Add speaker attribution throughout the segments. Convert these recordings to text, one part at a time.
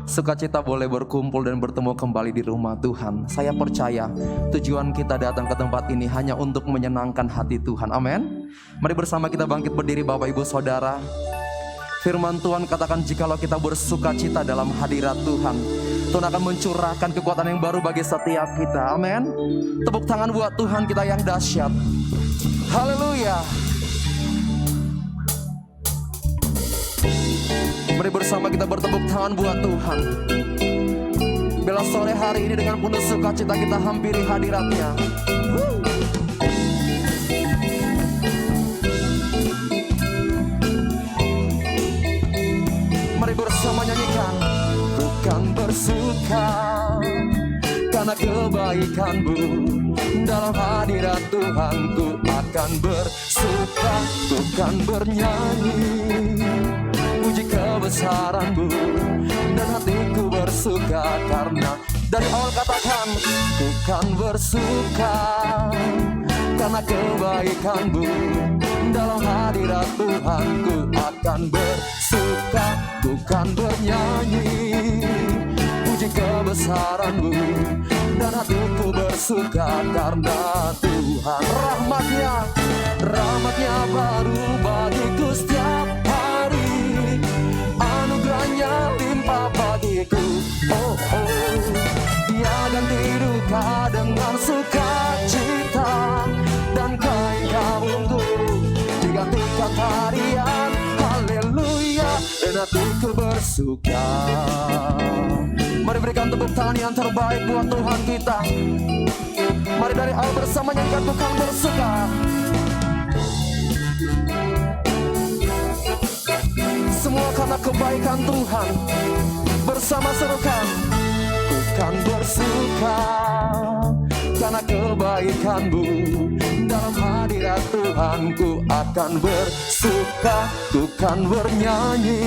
Speaker 1: Sukacita boleh berkumpul dan bertemu kembali di rumah Tuhan. Saya percaya tujuan kita datang ke tempat ini hanya untuk menyenangkan hati Tuhan. Amin. Mari bersama kita bangkit berdiri Bapak Ibu Saudara. Firman Tuhan katakan jikalau kita bersukacita dalam hadirat Tuhan, Tuhan akan mencurahkan kekuatan yang baru bagi setiap kita. Amin. Tepuk tangan buat Tuhan kita yang dahsyat. Haleluya. Mari bersama kita bertepuk tangan buat Tuhan. Bila sore hari ini dengan penuh sukacita kita hampiri hadirat-Nya. Mari bersama nyanyikan. Ku kan bersuka karena kebaikan-Mu, dalam hadirat Tuhan ku akan bersuka. Ku kan bernyanyi puji kebesaran-Mu, dan hatiku bersuka karena dari awal katakan ku kan bersuka karena kebaikan-Mu, dalam hadirat Tuhan ku akan bersuka. Ku kan bernyanyi puji kebesaran-Mu, dan hatiku bersuka karena Tuhan. Rahmat-Nya baru bagiku setiap hari, anugerahnya limpah bagiku. Oh, oh. Dia ganti duka dengan sukacita, dan kain kabungku digantikan tarian. Haleluya, dan hatiku bersuka. Mari berikan tepuk tangan yang terbaik buat Tuhan kita. Mari dari awal bersama nyanyikan ku kan bersuka. Semua karena kebaikan Tuhan. Bersama serukan. Ku kan bersuka karena kebaikan-Mu, dalam hadirat Tuhan ku akan bersuka. Ku kan bernyanyi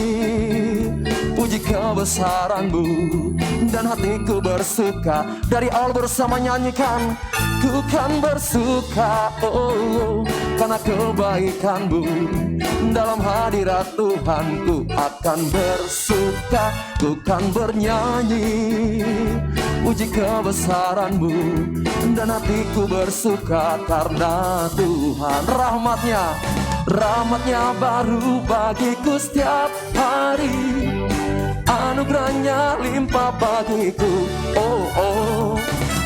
Speaker 1: puji kebesaran-Mu, dan hatiku bersuka. Dari awal bersama nyanyikan. Ku kan bersuka, oh, karena kebaikan-Mu, dalam hadirat Tuhan ku akan bersuka. Ku kan bernyanyi puji kebesaran-Mu, dan hatiku bersuka karena Tuhan. Rahmat-Nya baru bagiku setiap hari, anugerahnya limpah bagiku. Oh, oh.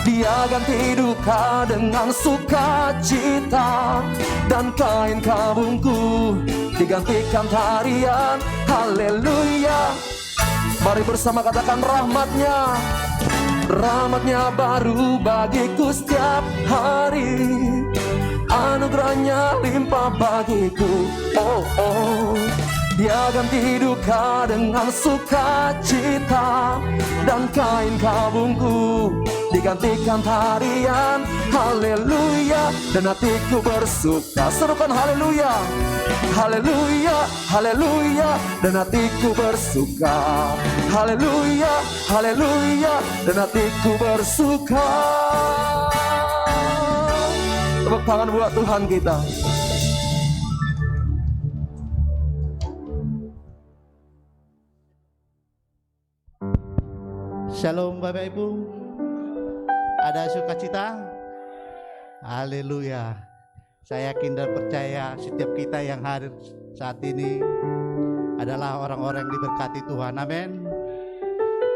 Speaker 1: Dia ganti duka dengan sukacita, dan kain kabungku digantikan tarian. Haleluya. Mari bersama katakan Rahmat-Nya baru bagiku setiap hari, anugerahnya limpah bagiku. Oh, oh. Dia ganti duka dengan sukacita, dan kain kabungku digantikan tarian. Haleluya, dan hatiku bersuka. Serukan haleluya. Haleluya, haleluya, dan hatiku bersuka. Haleluya, haleluya, dan hatiku bersuka. Tepuk tangan buat Tuhan kita.
Speaker 2: Shalom Bapak Ibu. Ada sukacita? Haleluya. Saya yakin dan percaya setiap kita yang hadir saat ini adalah orang-orang yang diberkati Tuhan. Amin.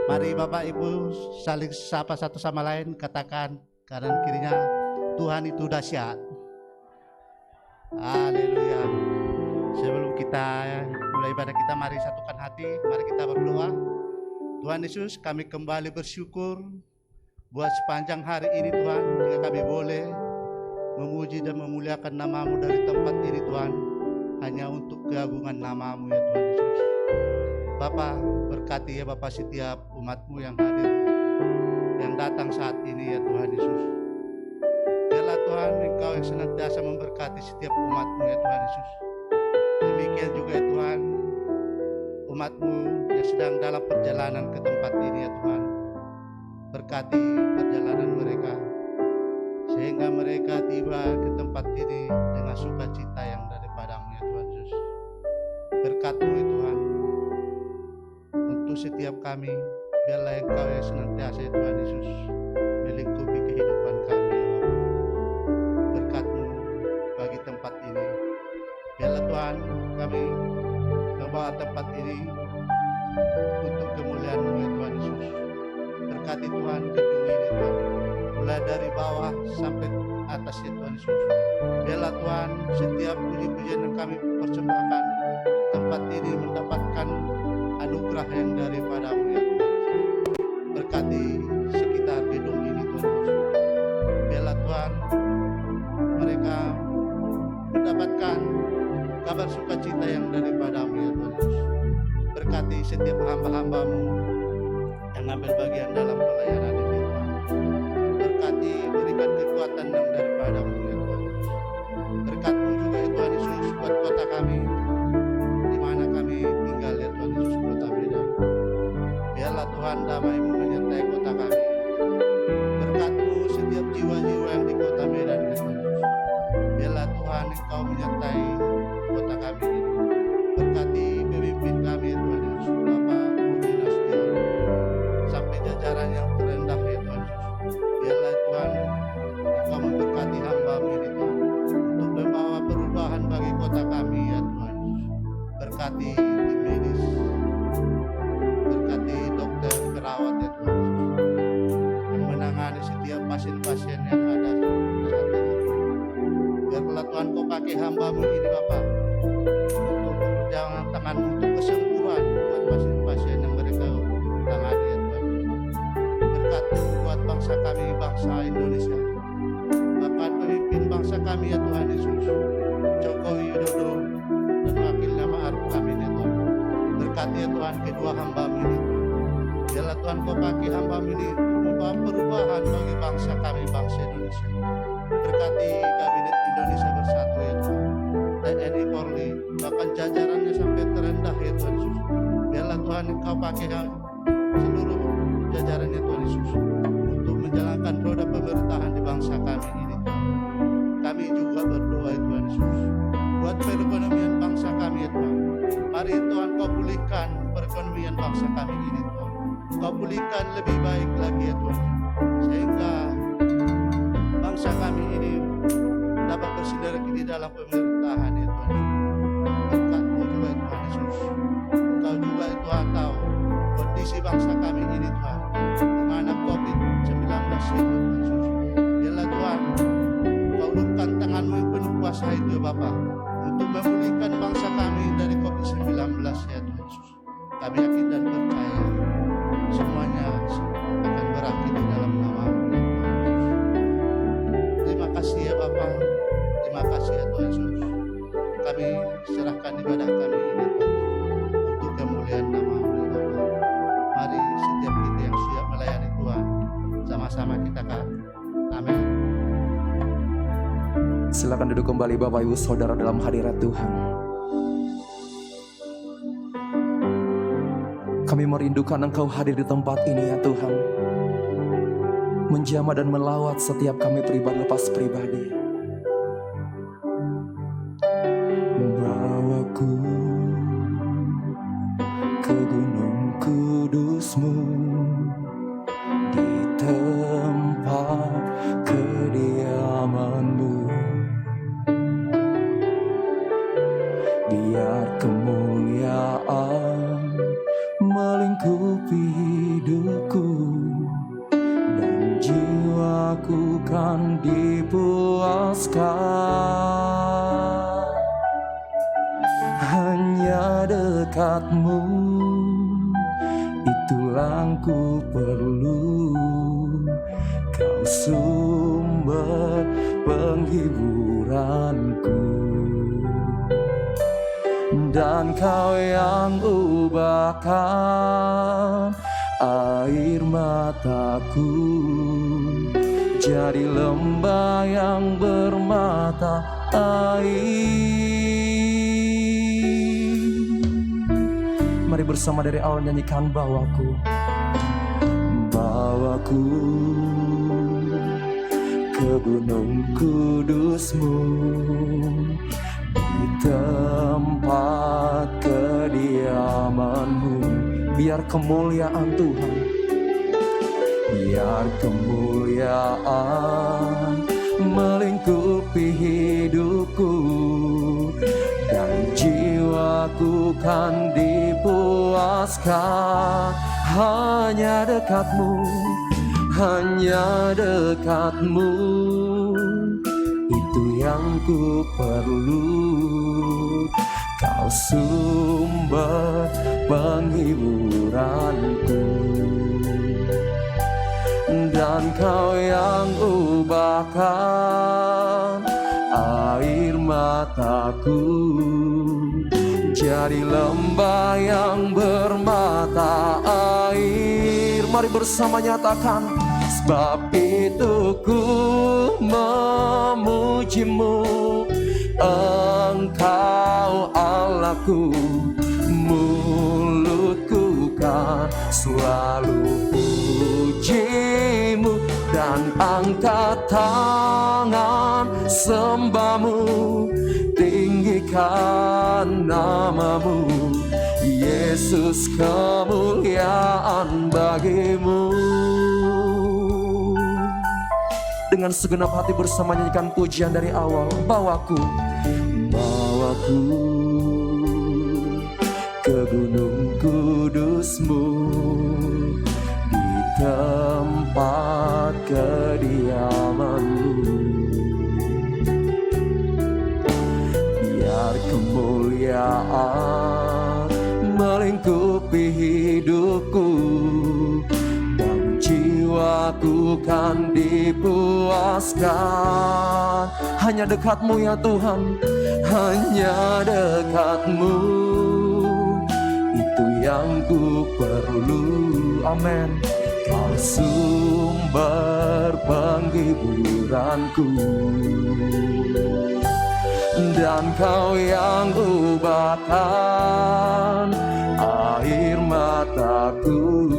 Speaker 2: Mari Bapak Ibu saling sapa satu sama lain, katakan kanan kirinya, Tuhan itu dahsyat. Haleluya. Sebelum kita mulai ibadah kita, mari satukan hati, mari kita berdoa. Tuhan Yesus, kami kembali bersyukur buat sepanjang hari ini Tuhan, jika kami boleh memuji dan memuliakan nama-Mu dari tempat ini Tuhan, hanya untuk keagungan nama-Mu ya Tuhan Yesus. Bapa, berkati ya Bapa setiap umat-Mu yang hadir, yang datang saat ini ya Tuhan Yesus. Biarlah Tuhan Engkau yang senantiasa memberkati setiap umat-Mu ya Tuhan Yesus. Demikian juga ya Tuhan, umat-Mu yang sedang dalam perjalanan ke tempat ini ya Tuhan, berkati perjalanan mereka, sehingga mereka tiba ke tempat ini dengan sukacita yang daripada-Mu ya Tuhan Yesus. Berkat-Mu ya Tuhan, untuk setiap kami, Biarlah Engkau yang senantiasa ya Tuhan Yesus melingkupi kehidupan kami ya Bapa. Berkat-Mu bagi tempat ini. Biarlah Tuhan kami membawa tempat ini untuk kemuliaan-Mu ya Tuhan Yesus. Berkati Tuhan gedung ini Tuhan, mulai dari bawah sampai atas ya Tuhan Yesus. Biarlah Tuhan setiap puji-pujian yang kami persembahkan, tempat ini mendapatkan anugerah yang daripada-Mu ya Tuhan. Berkati sekitar gedung ini Tuhan Yesus. Biarlah Tuhan mereka mendapatkan kabar sukacita yang daripada-Mu ya Tuhan Yesus. Berkati setiap hamba-hamba-Mu yang ambil bagian dalam pelayanan ini Tuhan. Berkati, berikan kekuatan yang daripada-Mu ya Tuhan Yesus. Berkat-Mu juga ya Tuhan Yesus buat kota kami, di mana kami tinggal ya Tuhan Yesus, kota Medan. Biarlah Tuhan damai-Mu menyertai kota kami. Berkat-Mu setiap jiwa-jiwa yang di kota Medan ya Tuhan Yesus. Biarlah Tuhan Engkau menyertai kota kami ini. Berkati pemimpin kami ya Tuhan Yesus, Bapak Budi Nasution, sampai jajaran yang terendah ya Tuhan Yesus. Biarlah Tuhan Engkau memberkati hamba-Mu ini Tuhan, untuk membawa perubahan bagi kota kami ya Tuhan Yesus. Berkati tim medis, berkati dokter, perawat ya Tuhan Yesus, yang menangani setiap pasien-pasien yang ada saat ini. Biarlah Tuhan Kau pakai hamba-Mu ini Bapak, untuk perjalanan tangan-Mu untuk kesembuhan buat pasien-pasien yang mereka tangani ya Tuhan Yesus. Berkat-Mu buat bangsa kami, bangsa Indonesia. Bapak pemimpin bangsa kami ya Tuhan Yesus, Jokowi Widodo dan wakilnya Ma'ruf Amin ya Tuhan. Berkati ya Tuhan kedua hamba-Mu ini. Biarlah Tuhan Kau pakai hamba-Mu ini untuk membawa perubahan bagi bangsa kami, bangsa Indonesia. Berkati Kabinet Indonesia Bersatu ya Tuhan, TNI Polri, bahkan jajarannya sampai terendah ya Tuhan Yesus. Biarlah Tuhan Engkau pakai seluruh jajarannya Tuhan Yesus untuk menjalankan roda pemerintahan di bangsa kami ini Tuhan. Kami juga berdoa ya Tuhan Yesus buat perekonomian bangsa kami ya Tuhan. Mari Tuhan Kau pulihkan perekonomian bangsa kami ini Tuhan. Kau pulihkan lebih baik lagi ya Tuhan, sehingga bangsa kami ini dapat bersinergi di dalam pemerintahan ya Tuhan. Berkat-Mu juga ya Tuhan Yesus. Engkau juga ya Tuhan tahu kondisi bangsa kami ini Tuhan, di mana COVID-19 ini Tuhan Yesus. Biarlah Tuhan Kau ulurkan tangan-Mu yang penuh kuasa itu ya Bapa, untuk memulihkan bangsa kami dari COVID-19 ya Tuhan Yesus. Kami yakin dan percaya semuanya akan berakhir di dalam nama-Mu ya Tuhan Yesus. Terima kasih ya Bapa, terima kasih ya Tuhan Yesus. Kami serahkan ibadah kami ini Tuhan, untuk kemuliaan nama-Mu ya Bapa. Mari setiap kita yang siap melayani Tuhan, sama-sama kita katakan amin.
Speaker 1: Silakan duduk kembali Bapak Ibu Saudara dalam hadirat Tuhan. Kami merindukan Engkau hadir di tempat ini ya Tuhan, menjamah dan melawat setiap kami pribadi lepas pribadi. Bawaku ke gunung kudus-Mu, di tempat kediaman-Mu. Biar kemuliaan melingkupi hidupku, dan jiwaku kan dipuaskan. Hanya dekat-Mu, itulah ku perlu. Kau sumber penghiburanku, dan Kau yang ubahkan air mataku jadi lembah yang bermata air. Mari bersama dari awal nyanyikan bawaku, bawaku ke gunung kudus-Mu, di tempat kediaman-Mu. Biar kemuliaan Tuhan Biar kemuliaan melingkupi hidupku, dan jiwaku kan dipuaskan. Hanya dekatmu, hanya dekatmu, itu yang ku perlu. Kau sumber penghiburanku, dan kau yang ubahkan air mataku jadi lembah yang bermata air. Mari bersama nyatakan, sebab itu ku memujimu, Engkau Allahku. Mulutku kan selalu pujimu, dan angkat tangan sembahmu, tinggikan namamu, Yesus, kemuliaan bagimu. Dengan segenap hati bersama nyanyikan pujian dari awal. Bawaku ke gunung kudus-Mu, di tempat kediaman-Mu. Biar kemuliaan melingkupi hidupku, dan jiwaku kan dipuaskan. Hanya dekatmu ya Tuhan, hanya dekatmu, itu yang ku perlu. Amin. Kau sumber penghiburanku, dan kau yang ubahkan air mataku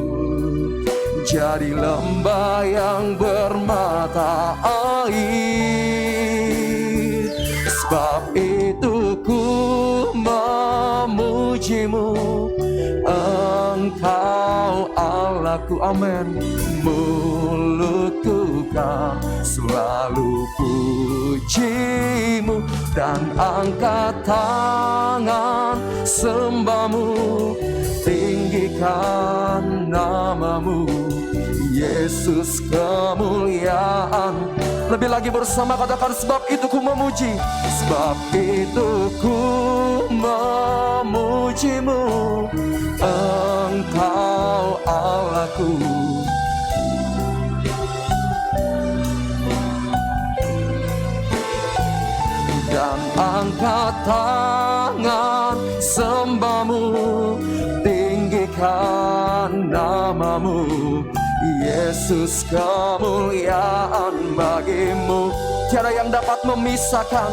Speaker 1: jadi lembah yang bermata air. Sebab itu ku memujimu, Engkau Allahku. Amin. Mulutku kan selalu pujimu, dan angkat tangan sembahmu, tinggikan namamu, Yesus, kemuliaan. Lebih lagi bersama katakan, sebab itu ku memuji, sebab itu ku memujimu, Engkau Allahku. Dan angkat tangan sembahmu, tinggikan namamu, Yesus, kemuliaan bagimu. Tiada yang dapat memisahkan,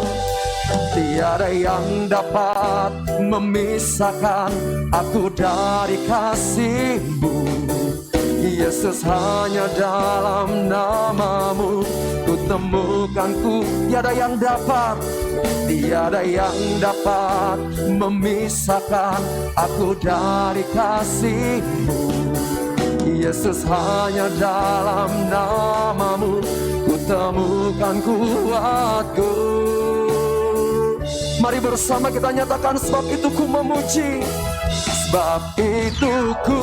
Speaker 1: tiada yang dapat memisahkan aku dari kasih-Mu. Yesus, hanya dalam namamu ku temukanku. Tiada yang dapat memisahkan aku dari kasih-Mu. Yesus, hanya dalam namamu ku temukan kuatku. Mari bersama kita nyatakan, sebab itu ku memuji, sebab itu ku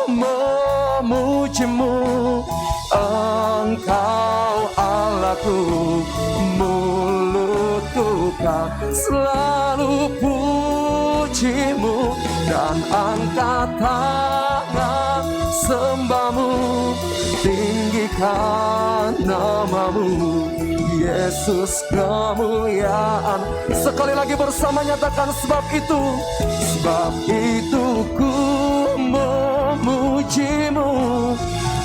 Speaker 1: memujimu, Engkau Allahku. Mulutku kan selalu pujimu, dan angkat tangan sembahmu, tinggikan namamu, Yesus, kemuliaan. Sekali lagi bersama nyatakan, sebab itu ku memujimu,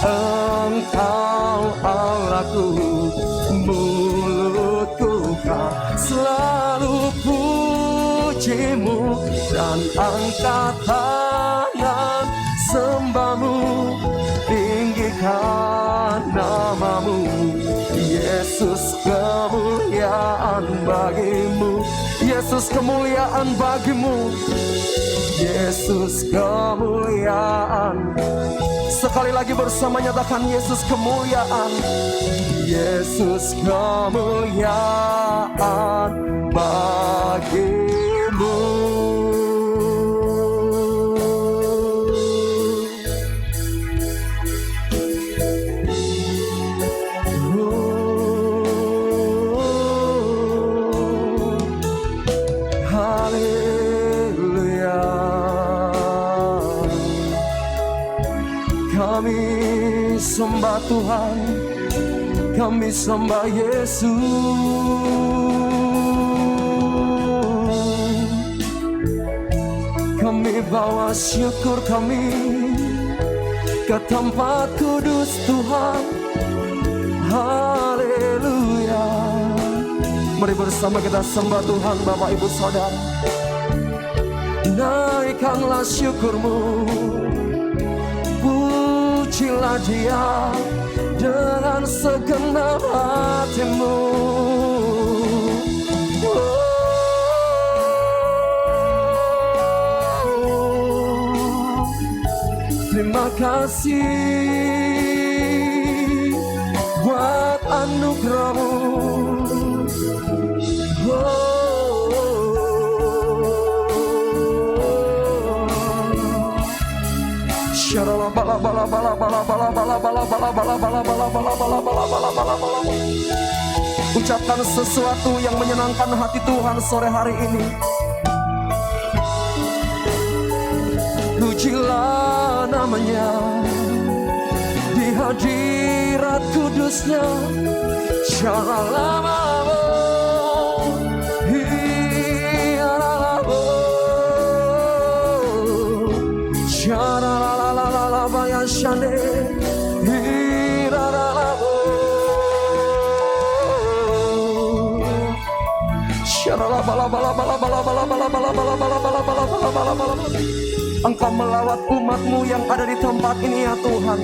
Speaker 1: Engkau Allahku. Mulutku kan selalu pujimu, dan angkat tangan sembahmu, tinggikan namamu, Yesus, kemuliaan bagimu. Yesus, kemuliaan bagimu. Yesus kemuliaan. Sekali lagi bersama nyatakan Yesus kemuliaan. Yesus kemuliaan bagimu. Haleluya. Kami sembah Tuhan, kami sembah Yesus. Kami bawa syukur kami ke tempat kudus Tuhan. Haleluya. Mari bersama kita sembah Tuhan Bapak Ibu Saudara. Naikkanlah syukurmu, pujilah Dia dengan segenap hatimu. Terima kasih buat anugerah-Mu. Ucapkan sesuatu yang menyenangkan hati Tuhan sore hari ini. Pujilah namanya di hadirat kudusnya. Shalalamu, hiaralamu, shalalalala ya shane, hiaralamu, shalalabala. Engkau melawat umat-Mu yang ada di tempat ini ya Tuhan.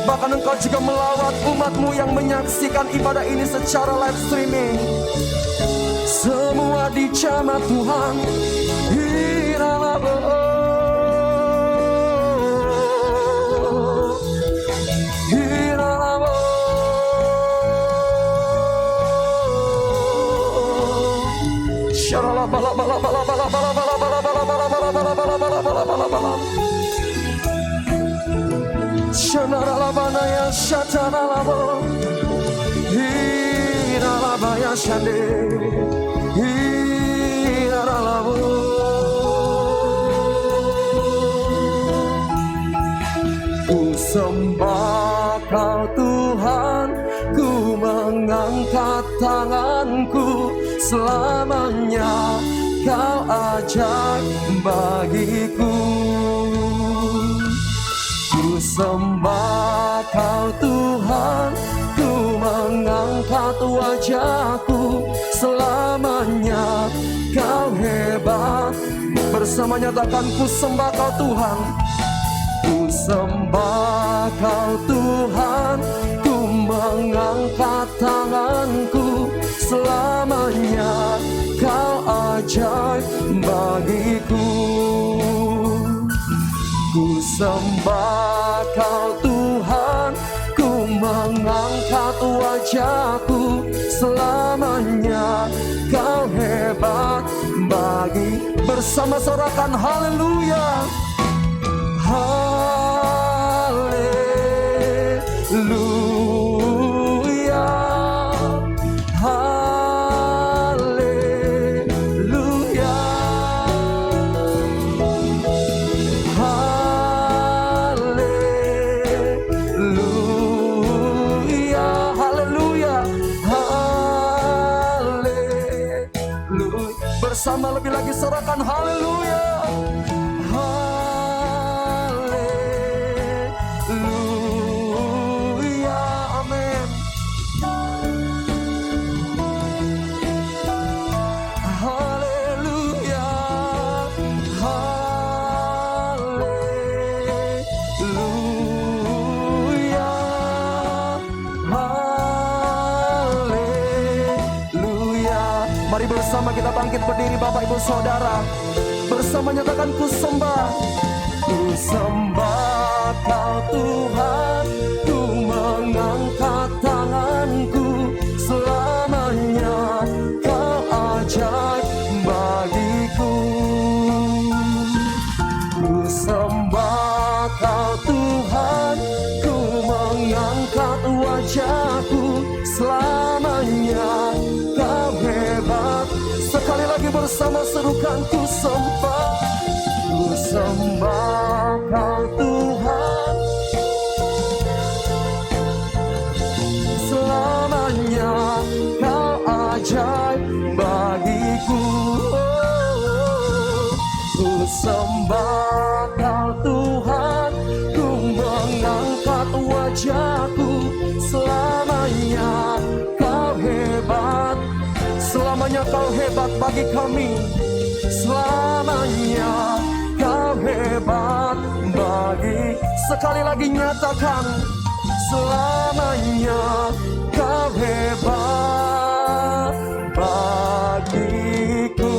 Speaker 1: Bahkan Engkau juga melawat umat-Mu yang menyaksikan ibadah ini secara live streaming. Semua dijamah Tuhan. Hiralabu, hiralabu, Shanaralabanaya shatanalabo, hiralabaya shande, hiralabo. Ku sembah Kau Tuhan, ku mengangkat tanganku, selamanya Kau ajaib bagiku. Ku sembah Kau Tuhan, ku mengangkat wajahku, selamanya Kau hebat. Bersama nyatakan ku sembah Kau Tuhan. Ku sembah Kau Tuhan, ku mengangkat tanganku, selamanya Kau ajaib bagiku. Ku sembah Kau Tuhan, ku mengangkat wajahku, selamanya Kau hebat bagi. Bersama sorakan haleluya. Haleluya, haleluya, haleluya, haleluya, haleluya. Bersama lebih lagi sorakan haleluya. Mari bersama kita bangkit berdiri Bapak Ibu Saudara. Bersama nyatakan ku sembah. Ku sembah Kau Tuhan, ku mengangkat tanganku. Selamanya Kau ajaib bagiku. Ku sembah Kau Tuhan, ku mengangkat wajahku. Selamanya Kau hebat. Sekali lagi bersama serukan ku sembah. Ku sembah Kau Tuhan, selamanya Kau ajaib bagiku. Ku sembah Kau Tuhan, ku mengangkat wajahku. Selamanya Kau hebat. Selamanya Kau hebat bagi kami. Selamanya Kau hebat bagi. Sekali lagi nyatakan. Selamanya Kau hebat bagiku.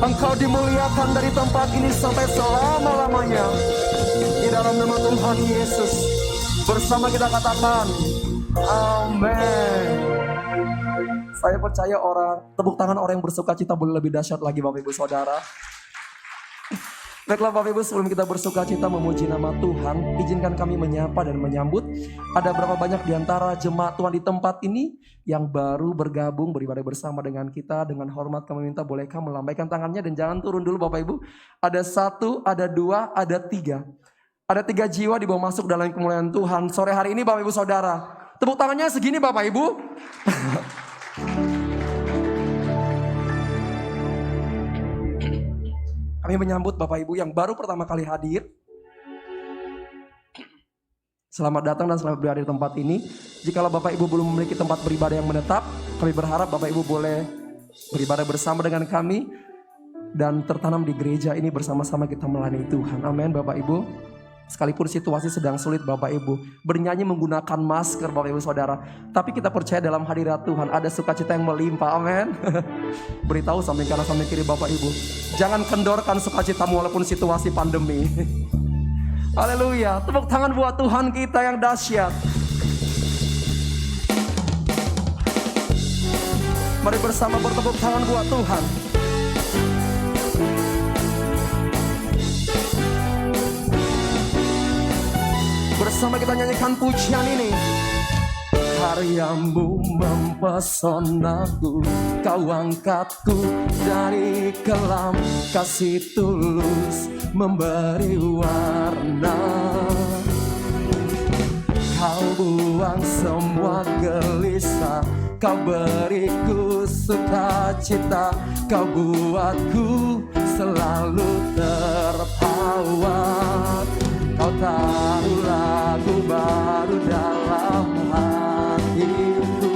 Speaker 1: Engkau dimuliakan dari tempat ini sampai selama-lamanya. Di dalam nama Tuhan Yesus. Bersama kita katakan amin. Saya percaya tepuk tangan orang yang bersuka cita boleh lebih dahsyat lagi Bapak Ibu Saudara. Baiklah Bapak Ibu, sebelum kita bersuka cita memuji nama Tuhan, izinkan kami menyapa dan menyambut. Ada berapa banyak di antara jemaat Tuhan di tempat ini yang baru bergabung beribadah bersama dengan kita. Dengan hormat kami minta bolehkah melambaikan tangannya dan jangan turun dulu Bapak Ibu. Ada 1, ada 2, ada 3. Ada 3 jiwa dibawa masuk dalam kemuliaan Tuhan sore hari ini Bapak Ibu Saudara. Tepuk tangannya segini Bapak Ibu. Kami menyambut Bapak Ibu yang baru pertama kali hadir. Selamat datang dan selamat berada di tempat ini. Jikalau Bapak Ibu belum memiliki tempat beribadah yang menetap, kami berharap Bapak Ibu boleh beribadah bersama dengan kami dan tertanam di gereja ini bersama-sama kita melayani Tuhan. Amin Bapak Ibu. Sekalipun situasi sedang sulit Bapak Ibu, bernyanyi menggunakan masker Bapak Ibu Saudara, tapi kita percaya dalam hadirat Tuhan ada sukacita yang melimpah. Amin. Beritahu samping kanan samping kiri Bapak Ibu, jangan kendorkan sukacitamu walaupun situasi pandemi. Haleluya. Tepuk tangan buat Tuhan kita yang dahsyat. Mari bersama bertepuk tangan buat Tuhan. Bersama kita nyanyikan pujian ini. Karyamu mempesonaku, Kau angkatku dari kelam, kasih tulus memberi warna. Kau buang semua gelisah, Kau beriku sukacita, Kau buatku selalu tertawa. Kau taruh lagu baru dalam hatiku,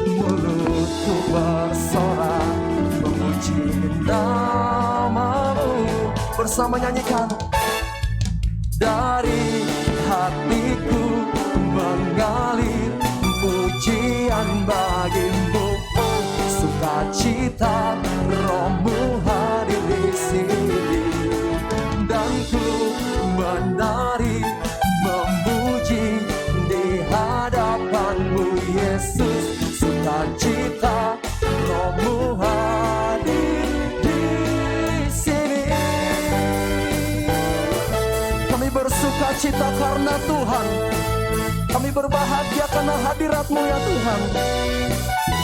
Speaker 1: mulutku bersorak memuji nama-Mu. Bersama nyanyikan. Dari hatiku mengalir pujian bagi-Mu, sukacita Roh-Mu hadir di sini, dan ku menari memuji di hadapan-Mu Yesus. Sukacita Roh-Mu hadir di sini. Kami bersukacita karena Tuhan, kami berbahagia karena hadirat-Mu ya Tuhan.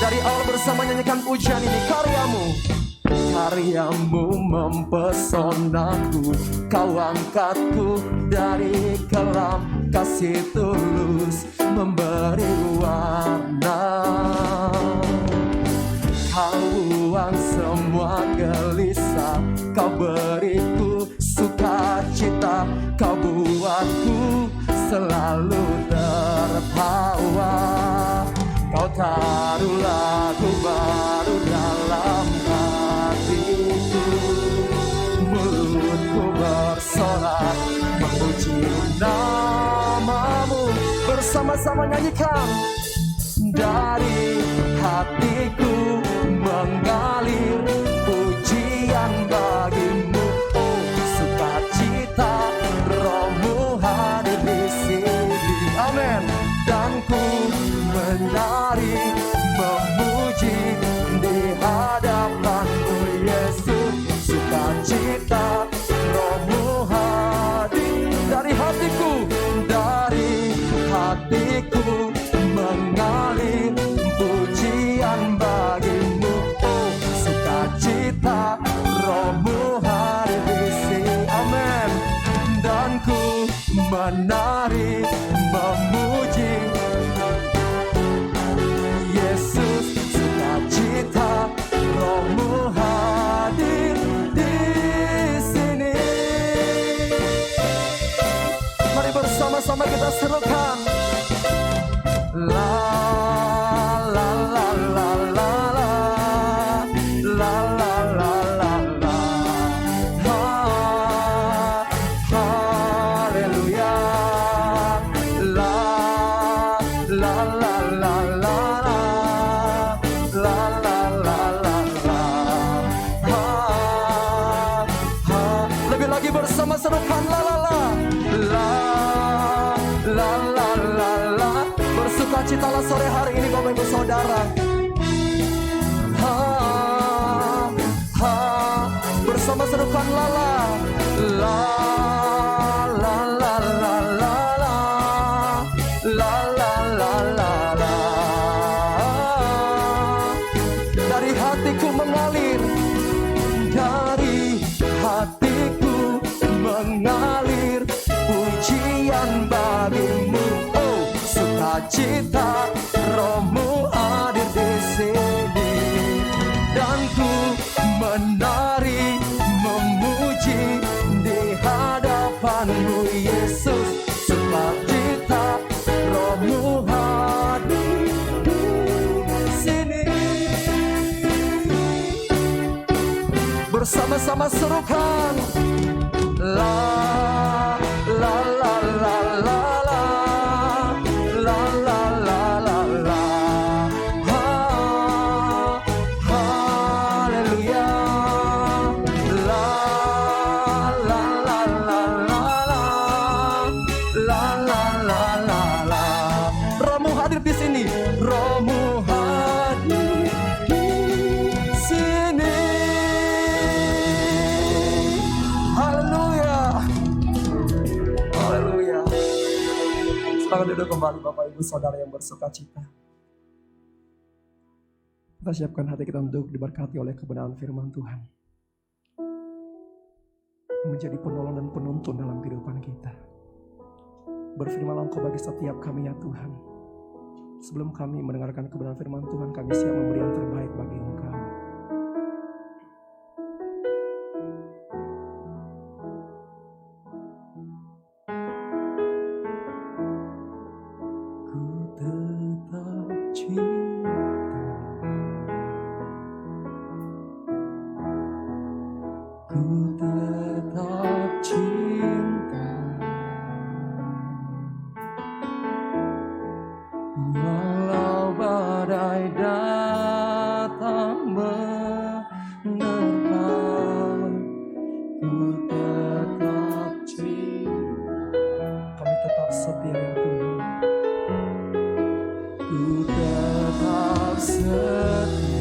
Speaker 1: Dari awal bersama nyanyikan pujian ini. Karyamu mempesonaku, Kau angkatku dari kelam, kasih tulus memberi warna. Kau buang semua gelisah, Kau beriku sukacita, Kau buatku selalu tertawa. Kau taruh lagu baru dalam hatiku, mulutku bersorak memuji namamu. Bersama-sama nyanyikan. Dari hatiku mengalir pujian bagimu, oh sukacita Rohmu hadir di sini. Amin. Dan ku menari memuji di hadapanmu Yesus, sukacita Rohmu hadir. Dari hatiku mengalir pujian bagimu, oh sukacita Rohmu hadir di sini. Amin. Dan ku menari memuji Yesus, sukacita Rohmu hadir di sini. Mari bersama-sama kita serukan. La la la la la la la la la la la. Haleluya. La la la la la la la la la la la. Lebih lagi bersama serukan la la la la la la la la. Bersukacitalah sore hari ini Bapak Ibu Saudara. Bersama serukan la la la la la la la la la la la la. Dari hatiku mengalir, dari hatiku mengalir pujian bagimu, oh sukacita Rohmu hadir di sini. Dan ku menari memuji di hadapanmu Yesus, sukacita Rohmu hadir di sini. Bersama-sama serukan la la la la la la la la la la la. Haleluya. La la la la la la la la la la. Rohmu hadir di sini. Rohmu hadir di sini. Haleluya. Haleluya. Silakan duduk kembali Bapak Ibu Saudara yang bersukacita. Kita siapkan hati kita untuk diberkati oleh kebenaran firman Tuhan, menjadi penolong dan penuntun dalam kehidupan kita. Berfirmanlah Engkau bagi setiap kami ya Tuhan. Sebelum kami mendengarkan kebenaran firman Tuhan, kami siap memberi yang terbaik bagi Engkau. Ku tetap cinta, walau badai datang menerpa. Ku tetap cinta, kami tetap setia ya Tuhan. Ku tetap setia.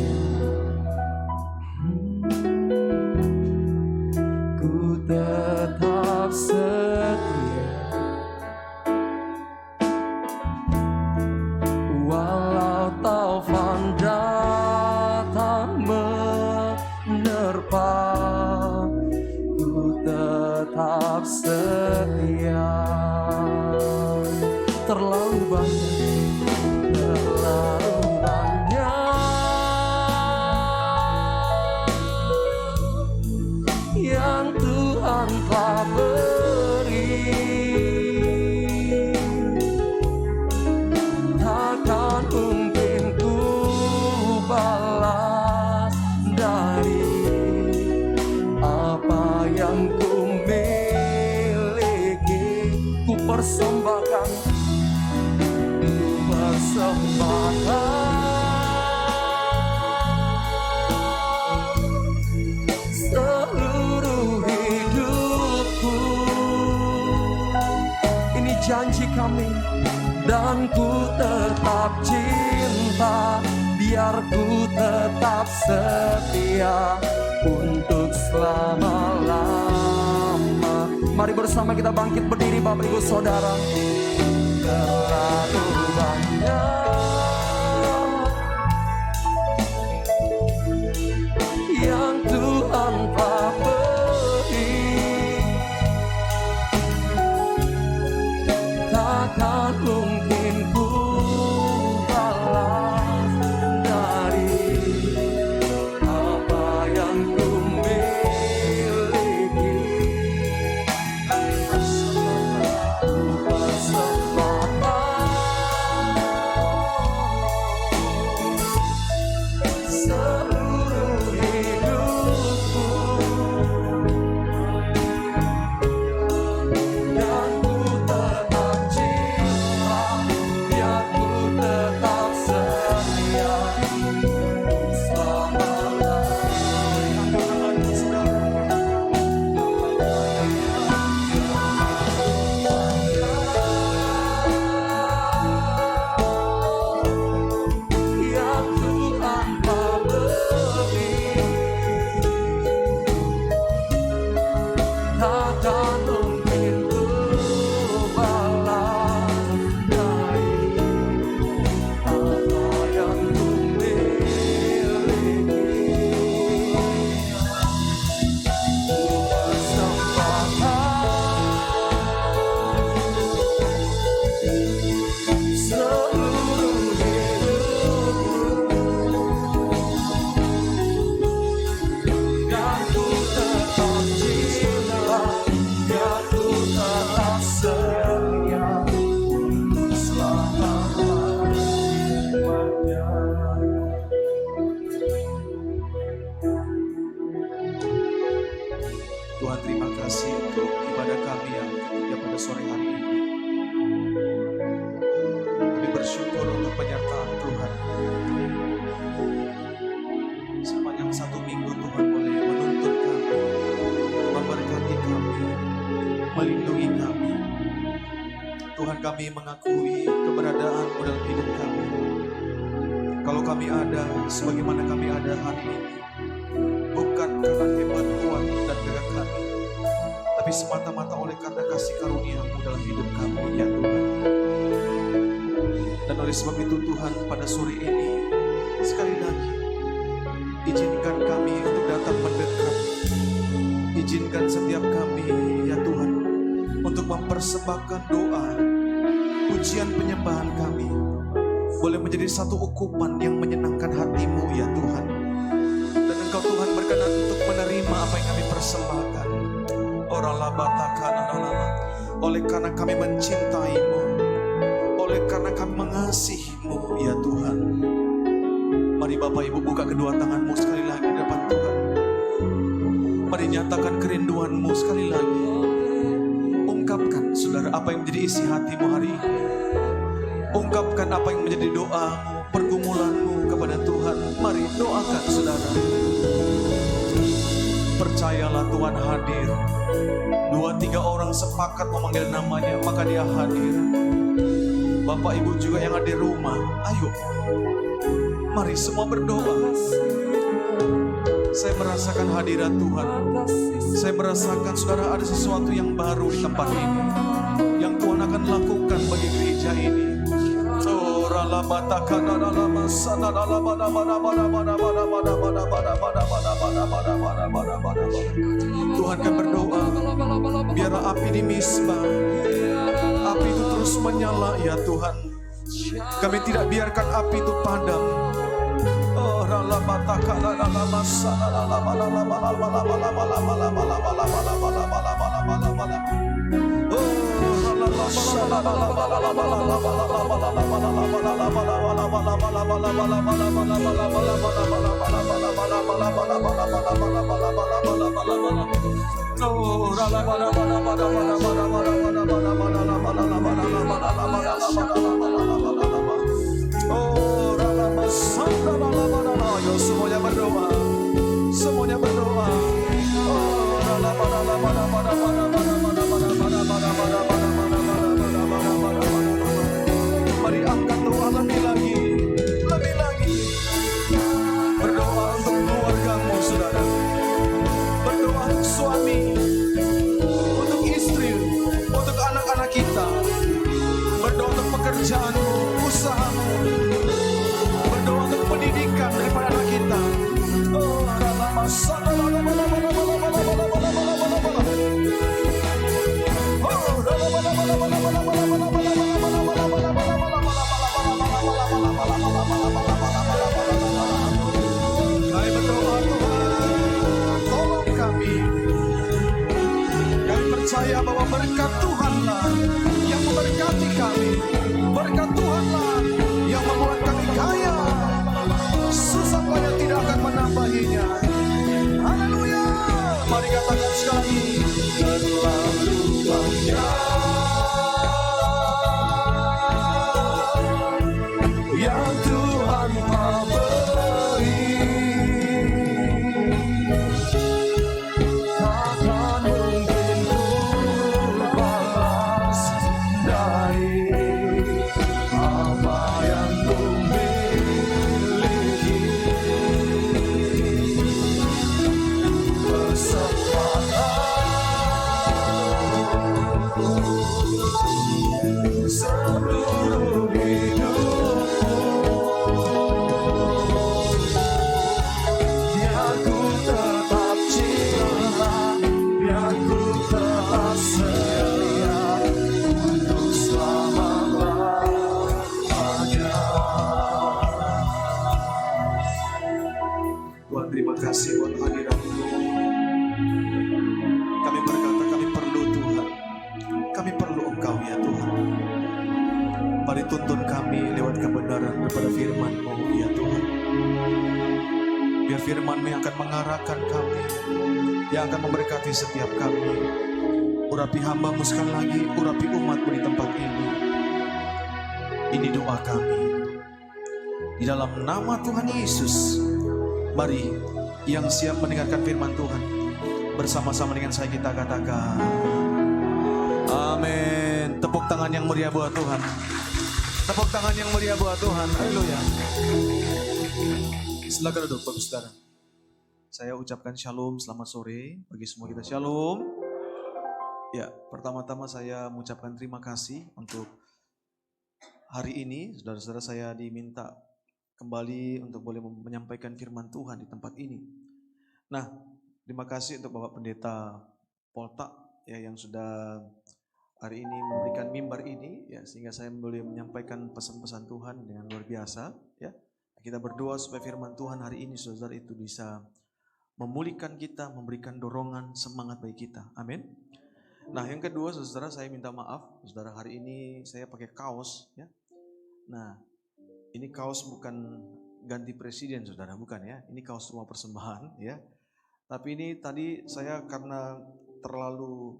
Speaker 1: Tetap setia, walau taufan datang menerpa. Ku tetap setia. Terlalu banyak, terlalu banyak yang Tuhan telah beri, takkan mungkin ku balas dari apa yang ku miliki. persembahkan, ku persembahkan seluruh hidupku. Ini janji kami, dan ku tetap cinta, biar ku tetap setia untuk selama-lama. Mari bersama kita bangkit berdiri Bapak Ibu Saudara. Terlalu banyak yang Tuhan telah beri, takkan mungkin ku balas dari apa yang ku miliki. Seluruh hidupku, dan ku tetap cinta, biar ku tetap setia yang Tuhan telah beri, takkan mungkin ku balas dari apa yang ku miliki. Ku persembahkan seluruh hidupku, dan ku tetap cinta, biar ku tetap setia selama-lamanya.
Speaker 3: Tuhan, terima kasih untuk ibadah kami yang ketiga pada sore hari ini. Kami bersyukur untuk penyertaan Tuhan. Sepanjang satu minggu Tuhan boleh menuntun kami, memberkati kami, melindungi kami. Tuhan, kami mengakui keberadaan-Mu dalam hidup kami. Kalau kami ada sebagaimana kami ada hari ini, bukan karena hebat, kuat, dan gagah kami, tapi semata-mata oleh karena kasih karunia-Mu dalam hidup kami, ya Tuhan. Dan oleh sebab itu Tuhan, pada sore ini, sekali lagi, izinkan kami untuk datang mendekat. Izinkan setiap kami, ya Tuhan, untuk mempersembahkan doa, pujian penyembahan kami, boleh menjadi satu ukupan yang menyenangkan hati-Mu, ya Tuhan. Dan Engkau Tuhan berkenan untuk menerima apa yang kami persembahkan. Oleh karena kami mencintai-Mu, oleh karena kami mengasihi-Mu, ya Tuhan. Mari Bapak Ibu buka kedua tangan-Mu sekali lagi di depan Tuhan. Mari nyatakan kerinduan-Mu sekali lagi. Ungkapkan saudara apa yang menjadi isi hati-Mu hari ini. Ungkapkan apa yang menjadi doa-Mu, pergumulan-Mu kepada Tuhan. Mari doakan saudara. Percayalah Tuhan hadir. 2-3 orang sepakat memanggil namanya, maka Dia hadir. Bapak Ibu juga yang ada di rumah, ayo. Mari semua berdoa. Saya merasakan hadirat Tuhan. Saya merasakan saudara ada sesuatu yang baru di tempat ini, yang Tuhan akan lakukan bagi gereja ini. Tuhan kan berdoa, biarlah api di Misbah, api itu terus menyala, ya Tuhan. Kami tidak biarkan api itu padam. berkat Tuhanlah yang memberkati kami. Berkat Tuhanlah yang membuat kami kaya. Susah payah tidak akan menambahinya. Haleluya. Mari katakan sekali lagi. Terlalu banyak yang Tuhan mau beri, takkan mungkin ku balas dari apa yang ku miliki. Seluruh hidupku biar ku tetap cinta, biar ku tetap setia untuk selama-lamanya. Tuhan, terima kasih buat hadirat-Mu. Kami berkata kami perlu Tuhan, kami perlu Engkau ya Tuhan. Mari tuntun kami lewat kebenaran daripada firman-Mu ya Tuhan. Biar firman-Mu yang akan mengarahkan kami, yang akan memberkati setiap kami. Urapi hamba-Mu sekali lagi, urapi umat-Mu di tempat ini. Ini doa kami. Di dalam nama Tuhan Yesus, mari yang siap mendengarkan firman Tuhan, bersama-sama dengan saya kita katakan amin. Tepuk tangan yang meriah buat Tuhan. Tepuk tangan yang meriah buat Tuhan. Haleluya. Silakan duduk Bapak Saudara. Saya ucapkan shalom, selamat sore bagi semua kita. Shalom. Ya, pertama-tama saya mengucapkan terima kasih untuk hari ini. Saudara-saudara, saya diminta kembali untuk boleh menyampaikan firman Tuhan di tempat ini. Nah, terima kasih untuk Bapak Pendeta Polta ya yang sudah hari ini memberikan mimbar ini ya, sehingga saya boleh menyampaikan pesan-pesan Tuhan dengan luar biasa ya. Kita berdoa supaya firman Tuhan hari ini saudara itu bisa memulihkan kita, memberikan dorongan, semangat bagi kita. Amin. Nah, yang kedua saudara, saya minta maaf saudara, hari ini saya pakai kaos ya. Nah, ini kaos bukan ganti presiden saudara, bukan ya. Ini kaos rumah persembahan ya. Tapi ini tadi saya karena terlalu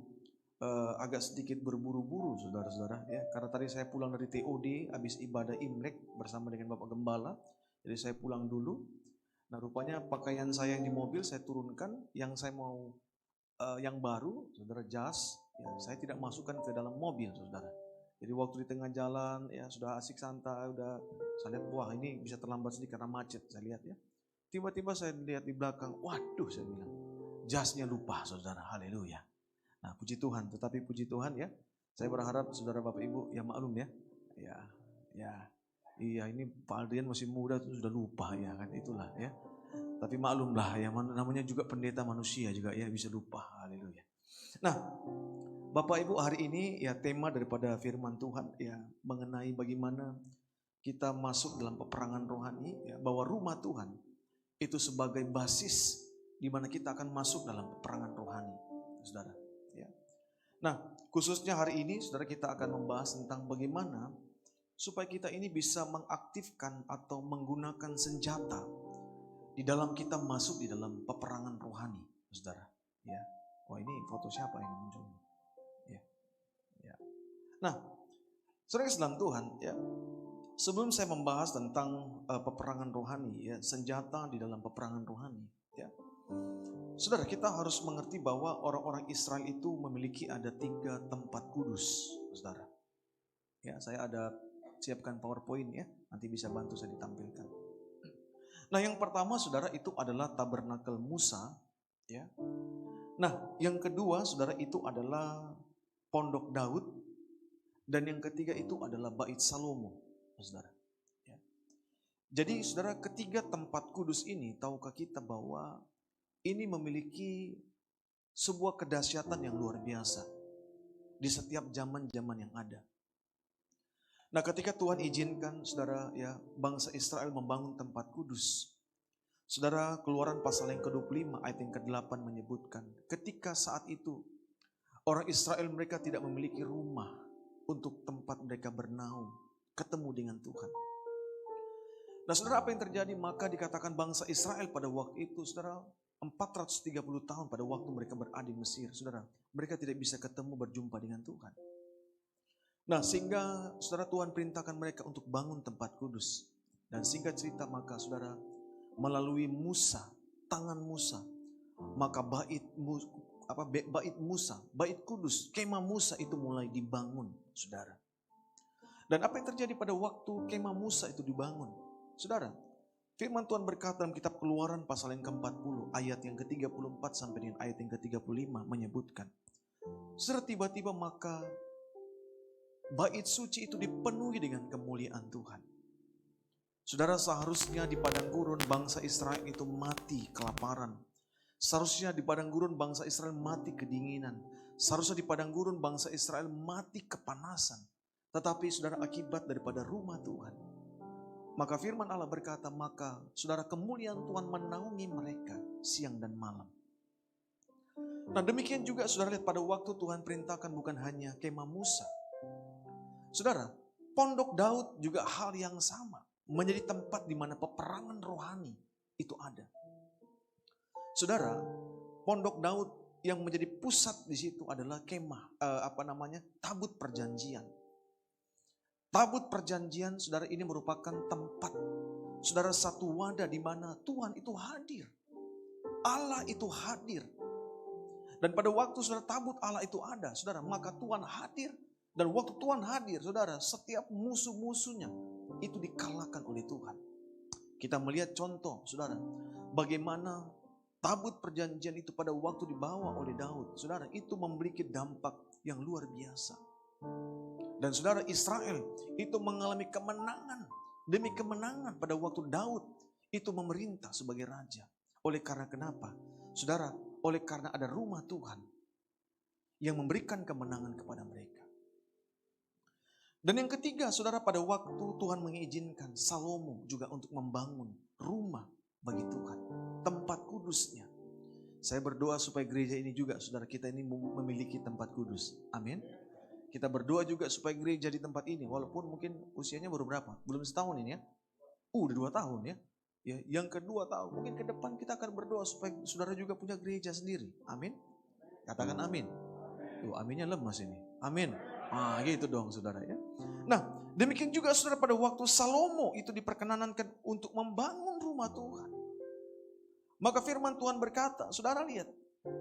Speaker 3: agak sedikit berburu-buru saudara-saudara ya, karena tadi saya pulang dari TOD habis ibadah Imlek bersama dengan Bapak Gembala, jadi saya pulang dulu. Nah, rupanya pakaian saya yang di mobil saya turunkan, yang saya mau yang baru saudara, jas ya, saya tidak masukkan ke dalam mobil saudara. Jadi waktu di tengah jalan ya sudah asik santai, udah saya lihat wah ini bisa terlambat sedikit karena macet, saya lihat ya. Tiba-tiba saya lihat di belakang, waduh saya bilang jasnya lupa saudara. Haleluya. Nah, puji Tuhan, tetapi puji Tuhan ya, saya berharap saudara Bapak Ibu ya maklum ya, iya ini Pak Adrian masih muda tuh sudah lupa ya kan, itulah ya. Tapi maklumlah ya, namanya juga pendeta manusia juga ya bisa lupa, haleluya. Nah, Bapak Ibu hari ini ya tema daripada firman Tuhan ya mengenai bagaimana kita masuk dalam peperangan rohani ya, bahwa rumah Tuhan itu sebagai basis di mana kita akan masuk dalam peperangan rohani, saudara. Ya. Nah, khususnya hari ini, saudara, kita akan membahas tentang bagaimana supaya kita ini bisa mengaktifkan atau menggunakan senjata di dalam kita masuk di dalam peperangan rohani, saudara. Ya, wah ini foto siapa ini muncul? Ya. Nah, saudara sedang Tuhan, ya. Sebelum saya membahas tentang peperangan rohani, ya, senjata di dalam peperangan rohani, ya. Saudara, kita harus mengerti bahwa orang-orang Israel itu memiliki ada 3 tempat kudus, saudara. Ya, saya ada siapkan PowerPoint ya, nanti bisa bantu saya ditampilkan. Nah, yang pertama, saudara, itu adalah tabernakel Musa, ya. Nah, yang kedua, saudara, itu adalah pondok Daud, dan yang ketiga itu adalah Bait Salomo, saudara. Ya. Jadi, saudara, ketiga tempat kudus ini, tahukah kita bahwa ini memiliki sebuah kedahsyatan yang luar biasa di setiap zaman-zaman yang ada. Nah, ketika Tuhan izinkan saudara ya bangsa Israel membangun tempat kudus, saudara, Keluaran pasal yang ke-25 ayat yang ke-8 menyebutkan ketika saat itu Orang Israel mereka tidak memiliki rumah untuk tempat mereka bernaung, ketemu dengan Tuhan. Nah saudara, apa yang terjadi? Maka dikatakan bangsa Israel pada waktu itu, saudara, 430 tahun pada waktu mereka berada di Mesir, saudara, mereka tidak bisa ketemu berjumpa dengan Tuhan. Nah sehingga saudara, Tuhan perintahkan mereka untuk bangun tempat kudus. Dan singkat cerita, maka saudara, melalui Musa, tangan Musa, maka bait Musa, bait kudus, kemah Musa itu mulai dibangun, saudara. Dan apa yang terjadi pada waktu kemah Musa itu dibangun? Saudara, firman Tuhan berkata dalam kitab Keluaran pasal yang ke-40, ayat yang ke-34 sampai dengan ayat yang ke-35 menyebutkan. Saudara, tiba-tiba maka bait suci itu dipenuhi dengan kemuliaan Tuhan. Saudara, seharusnya di padang gurun bangsa Israel itu mati kelaparan. Seharusnya di padang gurun bangsa Israel mati kedinginan. Seharusnya di padang gurun bangsa Israel mati kepanasan. Tetapi saudara, akibat daripada rumah Tuhan, maka firman Allah berkata, maka saudara, kemuliaan Tuhan menaungi mereka siang dan malam. Nah demikian juga saudara, lihat pada waktu Tuhan perintahkan bukan hanya kemah Musa. Saudara, pondok Daud juga hal yang sama. Menjadi tempat di mana peperangan rohani itu ada. Saudara, pondok Daud yang menjadi pusat di situ adalah kemah, tabut perjanjian. Tabut perjanjian, saudara, ini merupakan tempat, saudara, satu wadah di mana Tuhan itu hadir. Allah itu hadir. Dan pada waktu saudara tabut Allah itu ada, saudara, maka Tuhan hadir. Dan waktu Tuhan hadir, saudara, setiap musuh-musuhnya itu dikalahkan oleh Tuhan. Kita melihat contoh, saudara, bagaimana tabut perjanjian itu pada waktu dibawa oleh Daud, saudara, itu memiliki dampak yang luar biasa. Dan saudara, Israel itu mengalami kemenangan demi kemenangan pada waktu Daud itu memerintah sebagai raja. Oleh karena kenapa? Saudara, oleh karena ada rumah Tuhan yang memberikan kemenangan kepada mereka. Dan yang ketiga, saudara, pada waktu Tuhan mengizinkan Salomo juga untuk membangun rumah bagi Tuhan, tempat kudusnya. Saya berdoa supaya gereja ini juga, saudara, kita ini memiliki tempat kudus. Amin. Kita berdoa juga supaya gereja di tempat ini, walaupun mungkin usianya baru berapa? Belum setahun ini ya. Udah 2 tahun ya. Yang kedua tahun, mungkin ke depan kita akan berdoa supaya saudara juga punya gereja sendiri. Amin. Katakan amin. Tuh, aminnya lemas ini. Amin. Gitu dong saudara ya. Nah, demikian juga saudara, pada waktu Salomo itu diperkenankan untuk membangun rumah Tuhan. Maka firman Tuhan berkata, saudara lihat,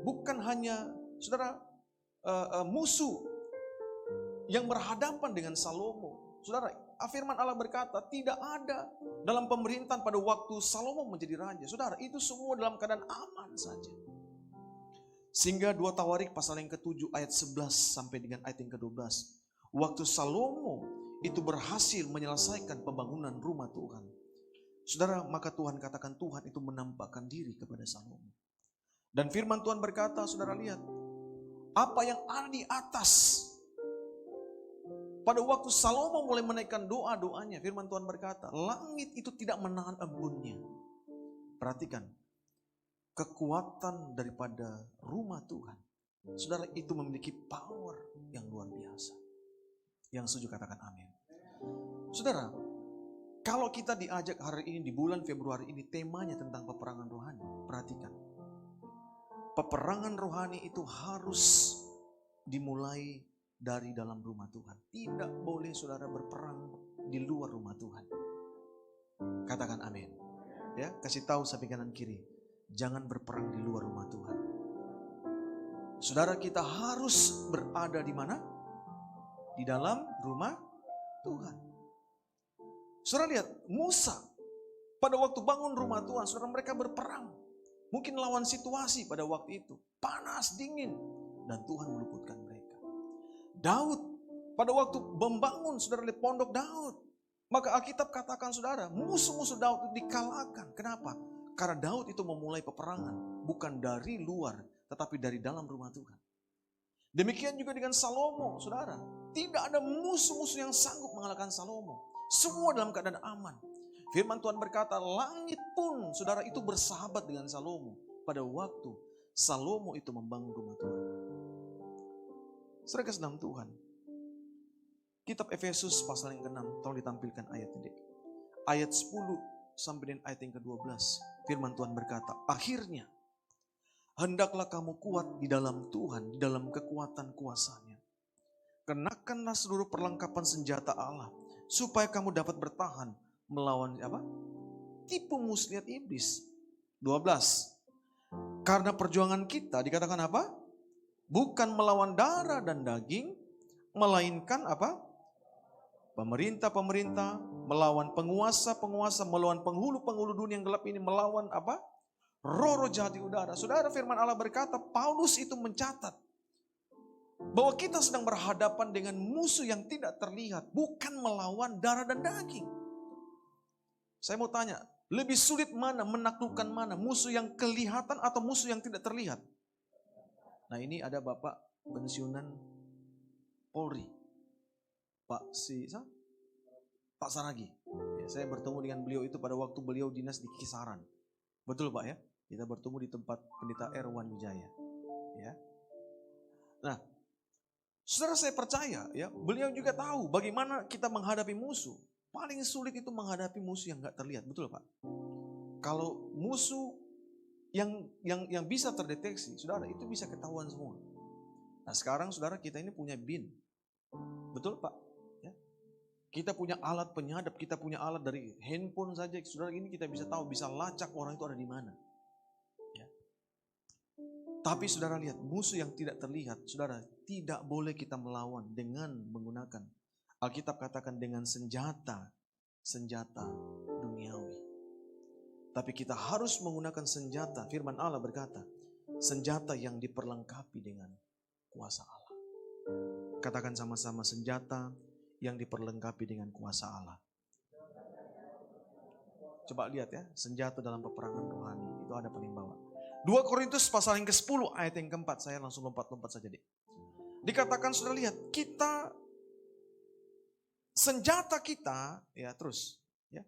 Speaker 3: bukan hanya saudara musuh yang berhadapan dengan Salomo. Saudara, firman Allah berkata, tidak ada dalam pemerintahan pada waktu Salomo menjadi raja. Saudara, itu semua dalam keadaan aman saja. Sehingga 2 Tawarik pasal yang ke-7 ayat 11 sampai dengan ayat yang ke-12. Waktu Salomo itu berhasil menyelesaikan pembangunan rumah Tuhan. Saudara, maka Tuhan katakan Tuhan itu menampakkan diri kepada Salomo. Dan firman Tuhan berkata, saudara lihat, apa yang ada di atas. Pada waktu Salomo mulai menaikkan doa-doanya, firman Tuhan berkata, langit itu tidak menahan embunnya. Perhatikan, kekuatan daripada rumah Tuhan, saudara, itu memiliki power yang luar biasa. Yang setuju katakan amin. Saudara, kalau kita diajak hari ini di bulan Februari ini temanya tentang peperangan rohani, perhatikan. Peperangan rohani itu harus dimulai dari dalam rumah Tuhan. Tidak boleh saudara berperang di luar rumah Tuhan. Katakan amin. Ya, kasih tahu samping kanan kiri, jangan berperang di luar rumah Tuhan. Saudara, kita harus berada di mana? Di dalam rumah Tuhan. Saudara lihat, Musa pada waktu bangun rumah Tuhan, saudara, mereka berperang. Mungkin lawan situasi pada waktu itu, panas, dingin, dan Tuhan meluputkan mereka. Daud pada waktu membangun, saudara, lihat pondok Daud, maka Alkitab katakan, saudara, musuh-musuh Daud itu dikalahkan. Kenapa? Karena Daud itu memulai peperangan bukan dari luar, tetapi dari dalam rumah Tuhan. Demikian juga dengan Salomo, saudara. Tidak ada musuh-musuh yang sanggup mengalahkan Salomo. Semua dalam keadaan aman. Firman Tuhan berkata, langit pun, saudara, itu bersahabat dengan Salomo pada waktu Salomo itu membangun rumah Tuhan. Saudara kasih dalam Tuhan. Kitab Efesus pasal yang ke-6, tolong ditampilkan ayat ini. Ayat 10 sampai dengan ayat yang ke-12. Firman Tuhan berkata, akhirnya hendaklah kamu kuat di dalam Tuhan, di dalam kekuatan kuasa-Nya. Kenakanlah seluruh perlengkapan senjata Allah, supaya kamu dapat bertahan melawan apa? Tipu muslihat iblis. 12. Karena perjuangan kita dikatakan apa? Bukan melawan darah dan daging, melainkan apa? Pemerintah-pemerintah, melawan penguasa-penguasa, melawan penghulu-penghulu dunia yang gelap ini, melawan apa? Roh-roh jahat di udara. Saudara, firman Allah berkata, Paulus itu mencatat bahwa kita sedang berhadapan dengan musuh yang tidak terlihat, bukan melawan darah dan daging. Saya mau tanya, lebih sulit mana, menaklukkan mana? Musuh yang kelihatan atau musuh yang tidak terlihat? Nah, ini ada Bapak pensiunan Polri, Pak Saragi. Ya, saya bertemu dengan beliau itu pada waktu beliau dinas di Kisaran. Betul Pak ya? Kita bertemu di tempat Pendeta Erwan Wijaya. Ya. Nah, saudara, saya percaya ya, beliau juga tahu bagaimana kita menghadapi musuh. Paling sulit itu menghadapi musuh yang nggak terlihat, betul Pak? Kalau musuh yang bisa terdeteksi, saudara, itu bisa ketahuan semua. Nah, sekarang saudara, kita ini punya BIN, betul Pak? Ya. Kita punya alat penyadap, kita punya alat dari handphone saja, saudara, ini kita bisa tahu, bisa lacak orang itu ada di mana. Ya. Tapi saudara lihat, musuh yang tidak terlihat, saudara, tidak boleh kita melawan dengan menggunakan, Alkitab katakan dengan senjata duniawi. Tapi kita harus menggunakan senjata, firman Allah berkata, senjata yang diperlengkapi dengan kuasa Allah. Katakan sama-sama, senjata yang diperlengkapi dengan kuasa Allah. Coba lihat ya, senjata dalam peperangan rohani, itu ada paling bawah. 2 Korintus pasal yang ke-10 ayat yang ke-4, saya langsung lompat-lompat saja deh. Dikatakan sudah lihat, senjata kita, ya terus, ya.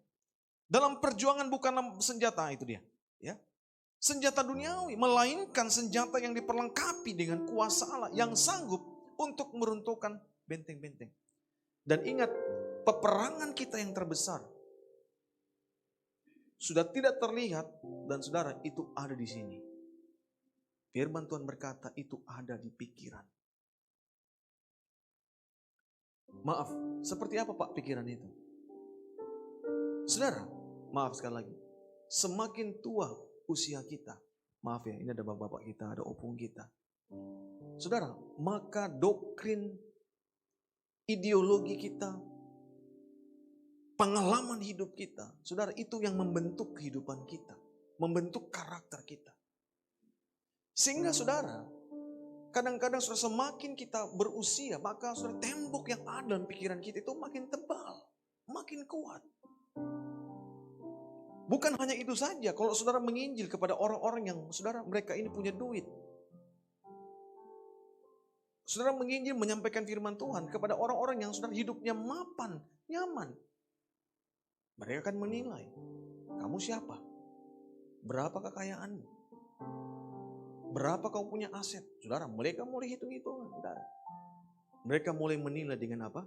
Speaker 3: Dalam perjuangan bukanlah senjata itu dia, ya. Senjata duniawi, melainkan senjata yang diperlengkapi dengan kuasa Allah yang sanggup untuk meruntuhkan benteng-benteng. Dan ingat, peperangan kita yang terbesar sudah tidak terlihat dan saudara itu ada di sini. Firman Tuhan berkata itu ada di pikiran. Maaf, seperti apa Pak pikiran itu? Saudara, maaf sekali lagi. Semakin tua usia kita, maaf ya, ini ada bapak-bapak kita, ada opung kita. Saudara, maka doktrin, ideologi kita, pengalaman hidup kita, saudara, itu yang membentuk kehidupan kita, membentuk karakter kita. Sehingga saudara, kadang-kadang saudara, semakin kita berusia, maka saudara, tembok yang ada dalam pikiran kita itu makin tebal, makin kuat. Bukan hanya itu saja, kalau saudara menginjil kepada orang-orang yang saudara mereka ini punya duit. Saudara menginjil menyampaikan firman Tuhan kepada orang-orang yang saudara hidupnya mapan, nyaman. Mereka akan menilai, kamu siapa? Berapa kekayaanmu? Berapa kau punya aset? Saudara, mereka mulai hitung-hitungan. Mereka mulai menilai dengan apa?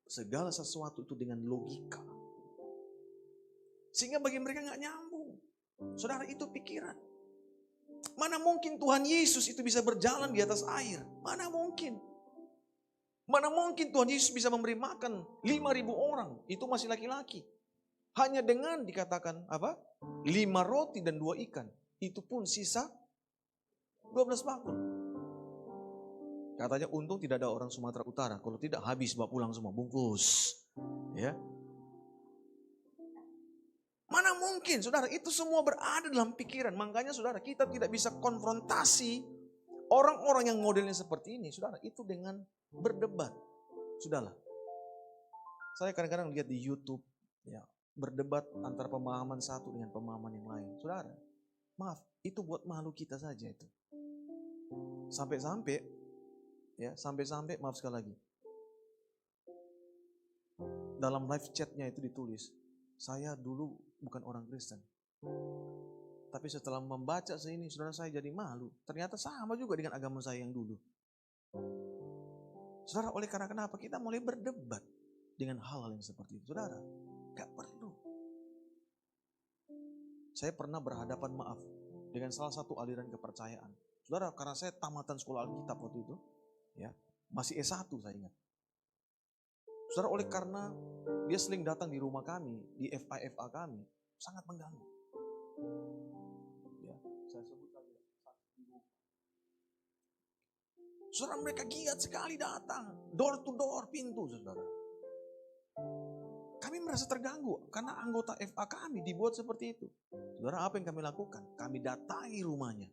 Speaker 3: Segala sesuatu itu dengan logika. Sehingga bagi mereka gak nyambung. Saudara, itu pikiran. Mana mungkin Tuhan Yesus itu bisa berjalan di atas air? Mana mungkin? Mana mungkin Tuhan Yesus bisa memberi makan 5.000 orang? Itu masih laki-laki. Hanya dengan dikatakan apa? 5 roti dan 2 ikan. Itu pun sisa 12 bakul. Katanya untung tidak ada orang Sumatera Utara. Kalau tidak habis bawa pulang semua, bungkus. Ya. Mana mungkin, saudara, itu semua berada dalam pikiran. Makanya saudara, kita tidak bisa konfrontasi orang-orang yang modelnya seperti ini. Saudara, itu dengan berdebat. Sudahlah. Saya kadang-kadang lihat di YouTube, ya, berdebat antara pemahaman satu dengan pemahaman yang lain. Saudara, maaf, itu buat malu kita saja itu. Sampai-sampai, ya, sampai-sampai, maaf sekali lagi. Dalam live chatnya itu ditulis, saya dulu bukan orang Kristen. Tapi setelah membaca ini, saudara, saya jadi malu. Ternyata sama juga dengan agama saya yang dulu. Saudara, oleh karena kenapa? Kita mulai berdebat dengan hal-hal yang seperti itu. Saudara, gak perlu. Saya pernah berhadapan, maaf, dengan salah satu aliran kepercayaan. Saudara, karena saya tamatan sekolah Alkitab waktu itu, ya, masih S1 saya ingat. Saudara, oleh karena dia sering datang di rumah kami, di FA kami, sangat mengganggu. Ya, saya sebut saja. Saudara, mereka giat sekali datang, door to door, pintu, saudara. Kami merasa terganggu karena anggota FA kami dibuat seperti itu. Saudara, apa yang kami lakukan? Kami datangi rumahnya.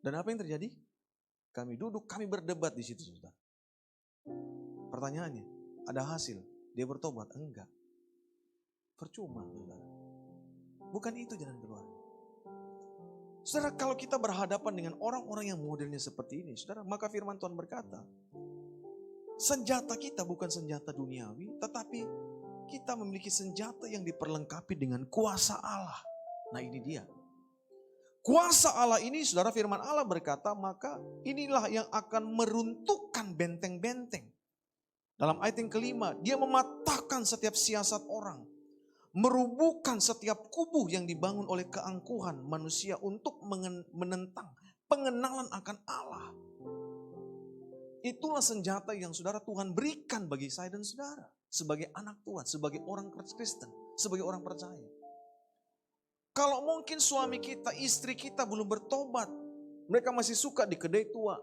Speaker 3: Dan apa yang terjadi? Kami duduk, kami berdebat di situ, saudara. Pertanyaannya, ada hasil? Dia bertobat? Enggak. Percuma, saudara. Bukan itu jalan keluar. Saudara, kalau kita berhadapan dengan orang-orang yang modelnya seperti ini, saudara, maka firman Tuhan berkata, senjata kita bukan senjata duniawi, tetapi kita memiliki senjata yang diperlengkapi dengan kuasa Allah. Nah, ini dia. Kuasa Allah ini, saudara, firman Allah berkata, maka inilah yang akan meruntuhkan benteng-benteng. Dalam ayat yang kelima, dia mematahkan setiap siasat orang. Merubuhkan setiap kubu yang dibangun oleh keangkuhan manusia untuk menentang pengenalan akan Allah. Itulah senjata yang saudara Tuhan berikan bagi saya dan saudara. Sebagai anak Tuhan, sebagai orang Kristen, sebagai orang percaya. Kalau mungkin suami kita, istri kita belum bertobat. Mereka masih suka di kedai tua.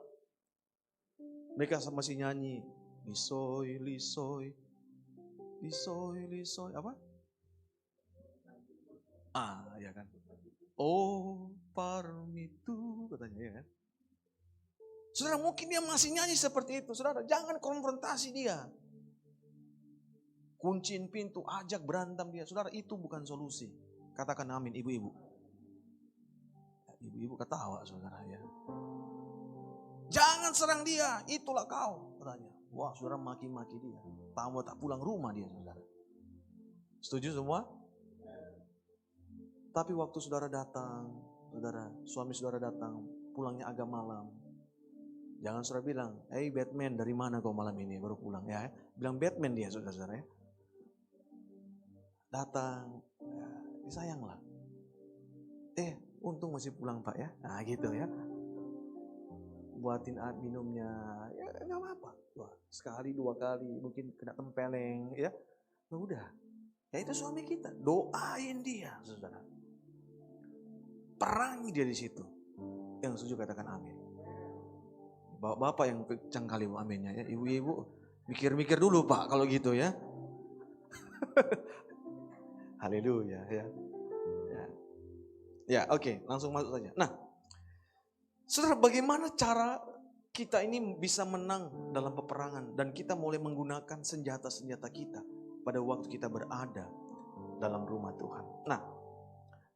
Speaker 3: Mereka masih nyanyi. Lisoy, lisoy. Lisoy, lisoy. Apa? Ya kan. Oh, parmitu katanya, ya kan. Saudara, mungkin dia masih nyanyi seperti itu. Saudara, jangan konfrontasi dia. Kunciin pintu, ajak berantem dia. Saudara, itu bukan solusi. Katakan amin, ibu-ibu. Ibu-ibu ketawa, saudara, ya. Jangan serang dia, itulah kau, katanya. Wah, saudara, maki-maki dia. Tamu tak pulang rumah dia, saudara. Setuju semua? Tapi waktu saudara datang, saudara, suami saudara datang, pulangnya agak malam. Jangan saudara bilang, hey Batman, dari mana kau malam ini baru pulang, ya? Bilang Batman dia, saudara-saudara, ya. Datang, ya, disayanglah. Untung masih pulang Pak, ya. Nah gitu, ya. Buatin minumnya, ya gak apa-apa. Wah, sekali, dua kali, mungkin kena tempeleng, ya. Nah, udah. Ya itu suami kita, doain dia, saudara. Perangi dia di situ. Yang setuju katakan amin. Bapak yang kencang kali aminnya, ya. Ibu-ibu mikir-mikir dulu Pak kalau gitu, ya. Haleluya, ya. Ya, oke, langsung masuk saja. Nah, saudara, bagaimana cara kita ini bisa menang dalam peperangan dan kita mulai menggunakan senjata-senjata kita pada waktu kita berada dalam rumah Tuhan. Nah,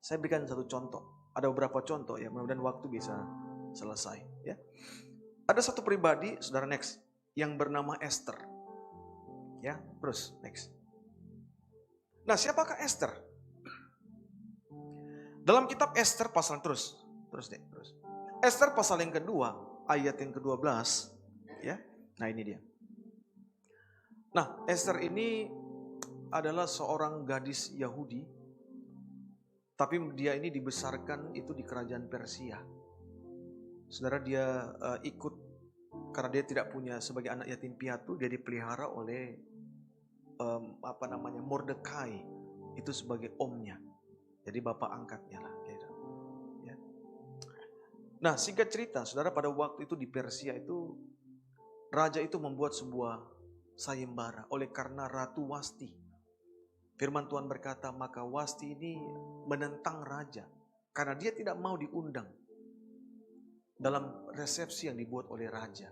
Speaker 3: saya berikan satu contoh. Ada beberapa contoh, ya, mudah-mudahan waktu bisa selesai, ya. Ada satu pribadi, saudara, next, yang bernama Esther. Ya, terus next. Nah, siapakah Esther? Dalam kitab Esther pasal terus. Esther pasal yang kedua, ayat yang ke-12, ya. Nah, ini dia. Nah, Esther ini adalah seorang gadis Yahudi, tapi dia ini dibesarkan itu di kerajaan Persia. Saudara, dia ikut karena dia tidak punya, sebagai anak yatim piatu, dia dipelihara oleh Mordekai, itu sebagai omnya. Jadi bapak angkatnya lah, ya. Nah, singkat cerita, saudara, pada waktu itu di Persia itu raja itu membuat sebuah sayembara oleh karena Ratu Wasti. Firman Tuhan berkata, maka Wasti ini menentang raja karena dia tidak mau diundang dalam resepsi yang dibuat oleh raja.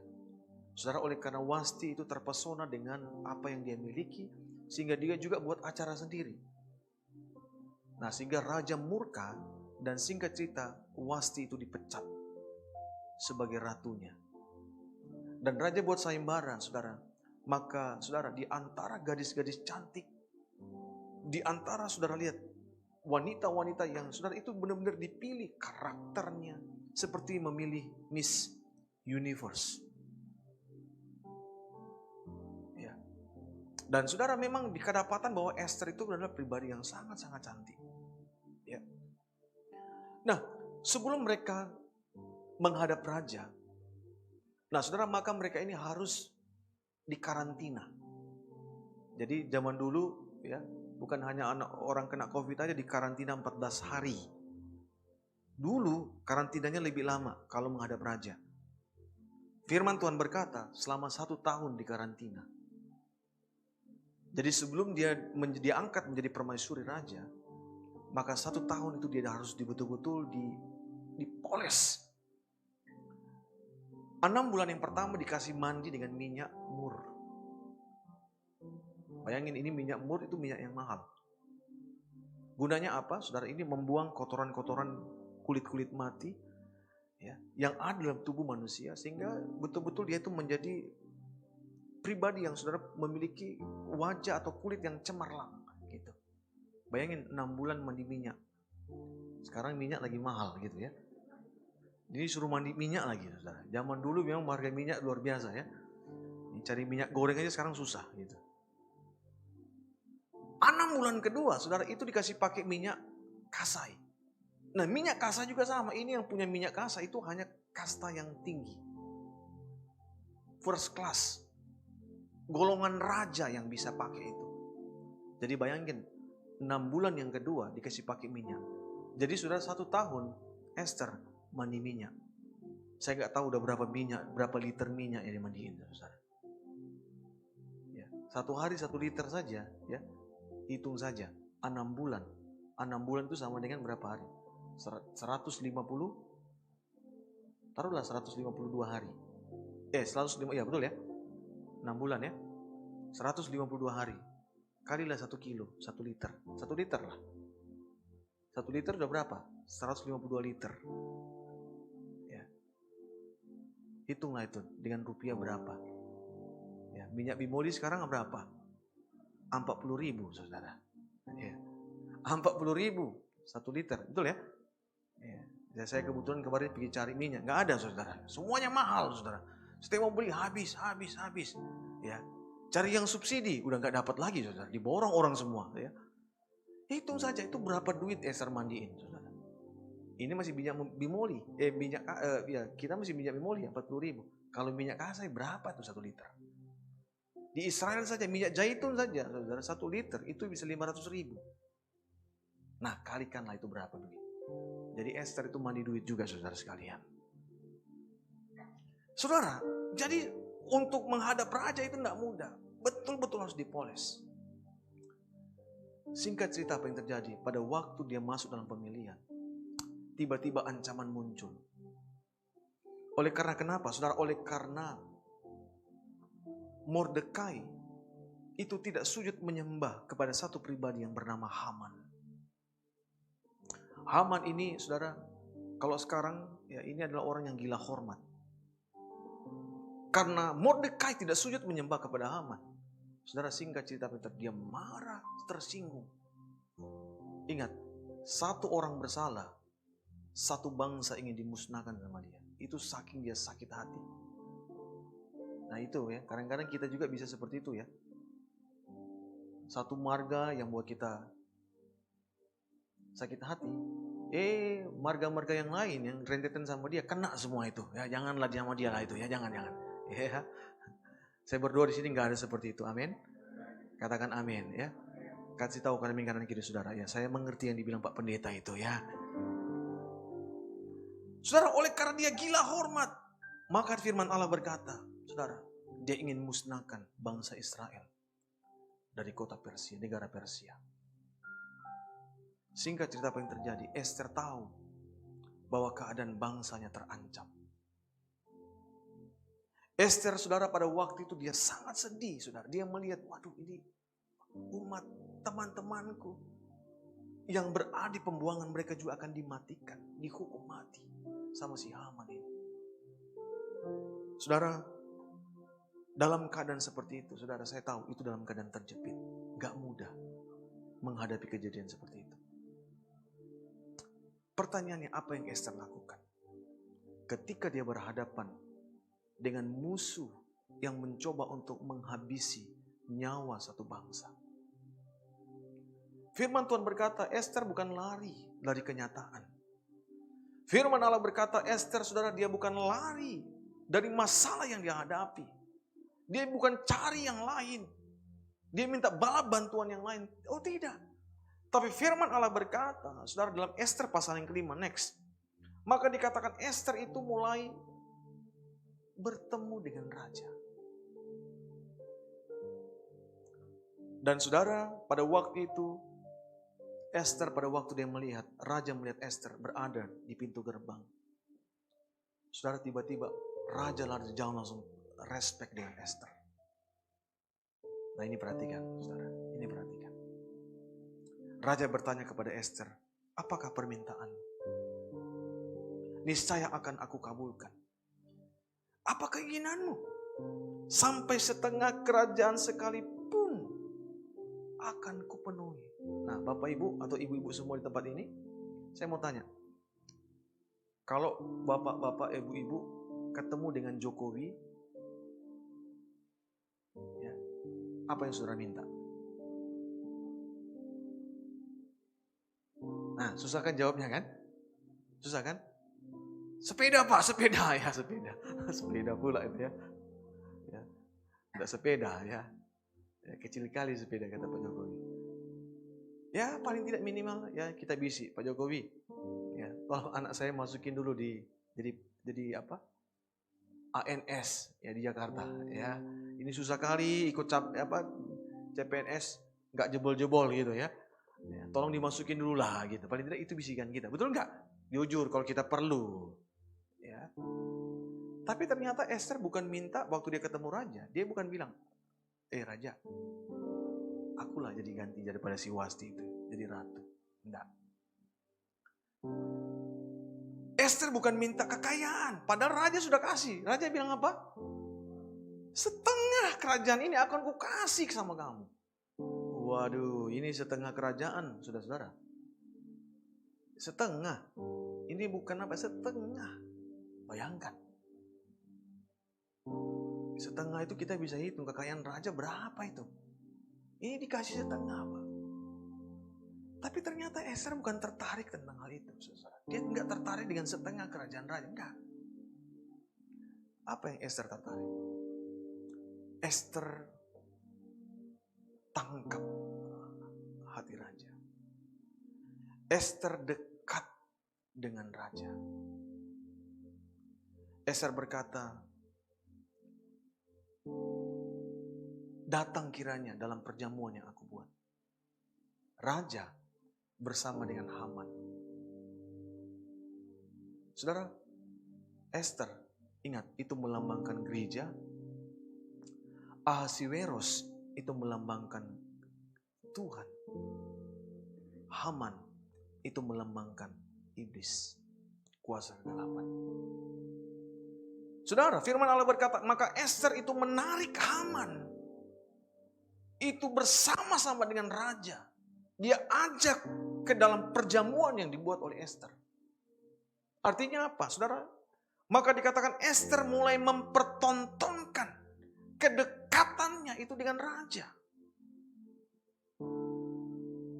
Speaker 3: Saudara, oleh karena Wasti itu terpesona dengan apa yang dia miliki, sehingga dia juga buat acara sendiri. Nah, sehingga raja murka dan singkat cerita Wasti itu dipecat sebagai ratunya. Dan raja buat sayembara, saudara. Maka saudara, di antara gadis-gadis cantik, di antara saudara lihat wanita-wanita yang saudara itu benar-benar dipilih karakternya seperti memilih Miss Universe. Dan saudara memang kedapatan bahwa Esther itu adalah pribadi yang sangat-sangat cantik. Ya. Nah, sebelum mereka menghadap raja, nah saudara, maka mereka ini harus dikarantina. Jadi zaman dulu ya, bukan hanya orang kena COVID aja dikarantina 14 hari. Dulu karantinanya lebih lama kalau menghadap raja. Firman Tuhan berkata selama 1 tahun dikarantina. Jadi sebelum dia diangkat menjadi permaisuri raja, maka 1 tahun itu dia harus betul-betul dipoles. 6 bulan yang pertama dikasih mandi dengan minyak mur. Bayangin, ini minyak mur itu minyak yang mahal. Gunanya apa? Saudara, ini membuang kotoran-kotoran kulit-kulit mati ya, yang ada dalam tubuh manusia, sehingga betul-betul dia itu menjadi pribadi yang saudara memiliki wajah atau kulit yang cemerlang gitu. Bayangin 6 bulan mandi minyak. Sekarang minyak lagi mahal gitu ya. Ini suruh mandi minyak lagi saudara. Zaman dulu memang harga minyak luar biasa ya. Cari minyak goreng aja sekarang susah gitu. 6 bulan kedua saudara itu dikasih pakai minyak kasai. Nah, minyak kasai juga sama. Ini yang punya minyak kasai itu hanya kasta yang tinggi. First class. Golongan raja yang bisa pakai itu. Jadi bayangin 6 bulan yang kedua dikasih pakai minyak. Jadi sudah 1 tahun Esther mandi minyak. Saya nggak tahu udah berapa minyak, berapa liter minyak yang dimandiin, saudara. Ya, 1 hari 1 liter saja, ya. Hitung saja 6 bulan. 6 bulan itu sama dengan berapa hari? 150. Taruhlah 152 hari. 105, ya betul ya. 6 bulan ya. 152 hari. Kalilah 1 kilo, 1 liter. 1 liter lah. 1 liter udah berapa? 152 liter. Ya. Hitunglah itu dengan rupiah berapa. Ya, minyak bimoli sekarang berapa? 40.000 saudara. Ya. 40.000 1 liter, betul ya? Ya. Saya kebetulan kemarin pergi cari minyak, nggak ada saudara. Semuanya mahal saudara. Setiap mau beli habis. Ya, cari yang subsidi udah nggak dapat lagi saudara. Diborong orang semua. Ya, hitung saja itu berapa duit Esther mandiin saudara. Ini masih minyak bimoli, ya kita masih minyak bimoli 40.000. Kalau minyak kasai berapa tuh 1 liter? Di Israel saja minyak zaitun saja saudara 1 liter itu bisa 500.000. Nah kalikanlah itu berapa duit. Jadi Esther itu mandi duit juga saudara sekalian. Saudara, jadi untuk menghadap raja itu tidak mudah. Betul-betul harus dipoles. Singkat cerita apa yang terjadi pada waktu dia masuk dalam pemilihan. Tiba-tiba ancaman muncul. Oleh karena kenapa? Saudara, oleh karena Mordekai itu tidak sujud menyembah kepada satu pribadi yang bernama Haman. Haman ini saudara, kalau sekarang ya ini adalah orang yang gila hormat. Karena Mordekai tidak sujud menyembah kepada Haman. Saudara, singkat cerita Peter, dia marah, tersinggung. Ingat, 1 orang bersalah, 1 bangsa ingin dimusnahkan sama dia. Itu saking dia sakit hati. Nah itu ya, kadang-kadang kita juga bisa seperti itu ya. 1 marga yang buat kita sakit hati. Marga-marga yang lain yang rentetan sama dia kena semua itu. Ya janganlah sama dia lah itu ya, jangan. Ya. Saya berdoa di sini nggak ada seperti itu. Amin. Katakan amin ya. Kasih tahu kanan kiri saudara ya. Saya mengerti yang dibilang Pak Pendeta itu ya. Saudara, oleh karena dia gila hormat, maka firman Allah berkata, saudara, dia ingin musnahkan bangsa Israel dari kota Persia, negara Persia. Singkat cerita apa yang terjadi? Esther tahu bahwa keadaan bangsanya terancam. Esther, saudara, pada waktu itu dia sangat sedih, saudara. Dia melihat, waduh ini umat teman-temanku yang berada di pembuangan, mereka juga akan dimatikan, dihukum mati sama si Haman ini. Saudara, dalam keadaan seperti itu, saudara, saya tahu itu dalam keadaan terjepit. Gak mudah menghadapi kejadian seperti itu. Pertanyaannya, apa yang Esther lakukan? Ketika dia berhadapan dengan musuh yang mencoba untuk menghabisi nyawa satu bangsa. Firman Tuhan berkata, Esther bukan lari dari kenyataan. Firman Allah berkata, Esther, saudara, dia bukan lari dari masalah yang dia hadapi. Dia bukan cari yang lain. Dia minta bala bantuan yang lain. Oh tidak. Tapi firman Allah berkata, saudara, dalam Esther pasal yang kelima, next. Maka dikatakan Esther itu mulai bertemu dengan raja. Dan saudara, pada waktu itu, Esther pada waktu dia melihat, raja melihat Esther berada di pintu gerbang. Saudara, tiba-tiba raja lari jauh langsung respect dengan Esther. Nah ini perhatikan, saudara, ini perhatikan. Raja bertanya kepada Esther, apakah permintaanmu? Niscaya akan aku kabulkan. Apa keinginanmu? Sampai setengah kerajaan sekalipun akan kupenuhi. Nah, Bapak Ibu atau Ibu-ibu semua di tempat ini, saya mau tanya. Kalau Bapak-bapak, Ibu-ibu ketemu dengan Jokowi, ya, apa yang saudara minta? Nah, susah kan jawabnya kan? Susah kan? Sepeda Pak, sepeda ya, sepeda. Sepeda pula itu ya. Ya. Enggak sepeda ya. Ya. Kecil kali sepeda kata Pak Jokowi. Ya paling tidak minimal ya kita bisi Pak Jokowi. Ya, tolong anak saya masukin dulu jadi apa? ANS ya di Jakarta ya. Ini susah kali ikut CPNS enggak jebol-jebol gitu ya. Ya. Tolong dimasukin dulu lah gitu. Paling tidak itu bisikan kita. Betul enggak? Jujur kalau kita perlu. Ya. Tapi ternyata Esther bukan minta waktu dia ketemu raja, dia bukan bilang, raja, akulah jadi ganti daripada si Wasti itu, jadi ratu. Enggak. Esther bukan minta kekayaan, padahal raja sudah kasih. Raja bilang apa? Setengah kerajaan ini akan kukasih sama kamu. Waduh, ini setengah kerajaan, saudara-saudara. Setengah. Ini bukan apa, setengah. Bayangkan. Setengah itu kita bisa hitung kekayaan raja berapa itu. Ini dikasih setengah, Pak. Tapi ternyata Esther bukan tertarik tentang hal itu, saudara. Dia enggak tertarik dengan setengah kerajaan raja, enggak. Apa yang Esther tertarik? Esther tangkap hati raja. Esther dekat dengan raja. Esther berkata, datang kiranya dalam perjamuan yang aku buat. Raja bersama dengan Haman. Saudara, Esther, ingat itu melambangkan gereja. Ahasiweros itu melambangkan Tuhan. Haman itu melambangkan iblis, kuasa kegelapan. Saudara, firman Allah berkata, maka Esther itu menarik Haman. Itu bersama-sama dengan raja. Dia ajak ke dalam perjamuan yang dibuat oleh Esther. Artinya apa, saudara? Maka dikatakan Esther mulai mempertontonkan kedekatannya itu dengan raja.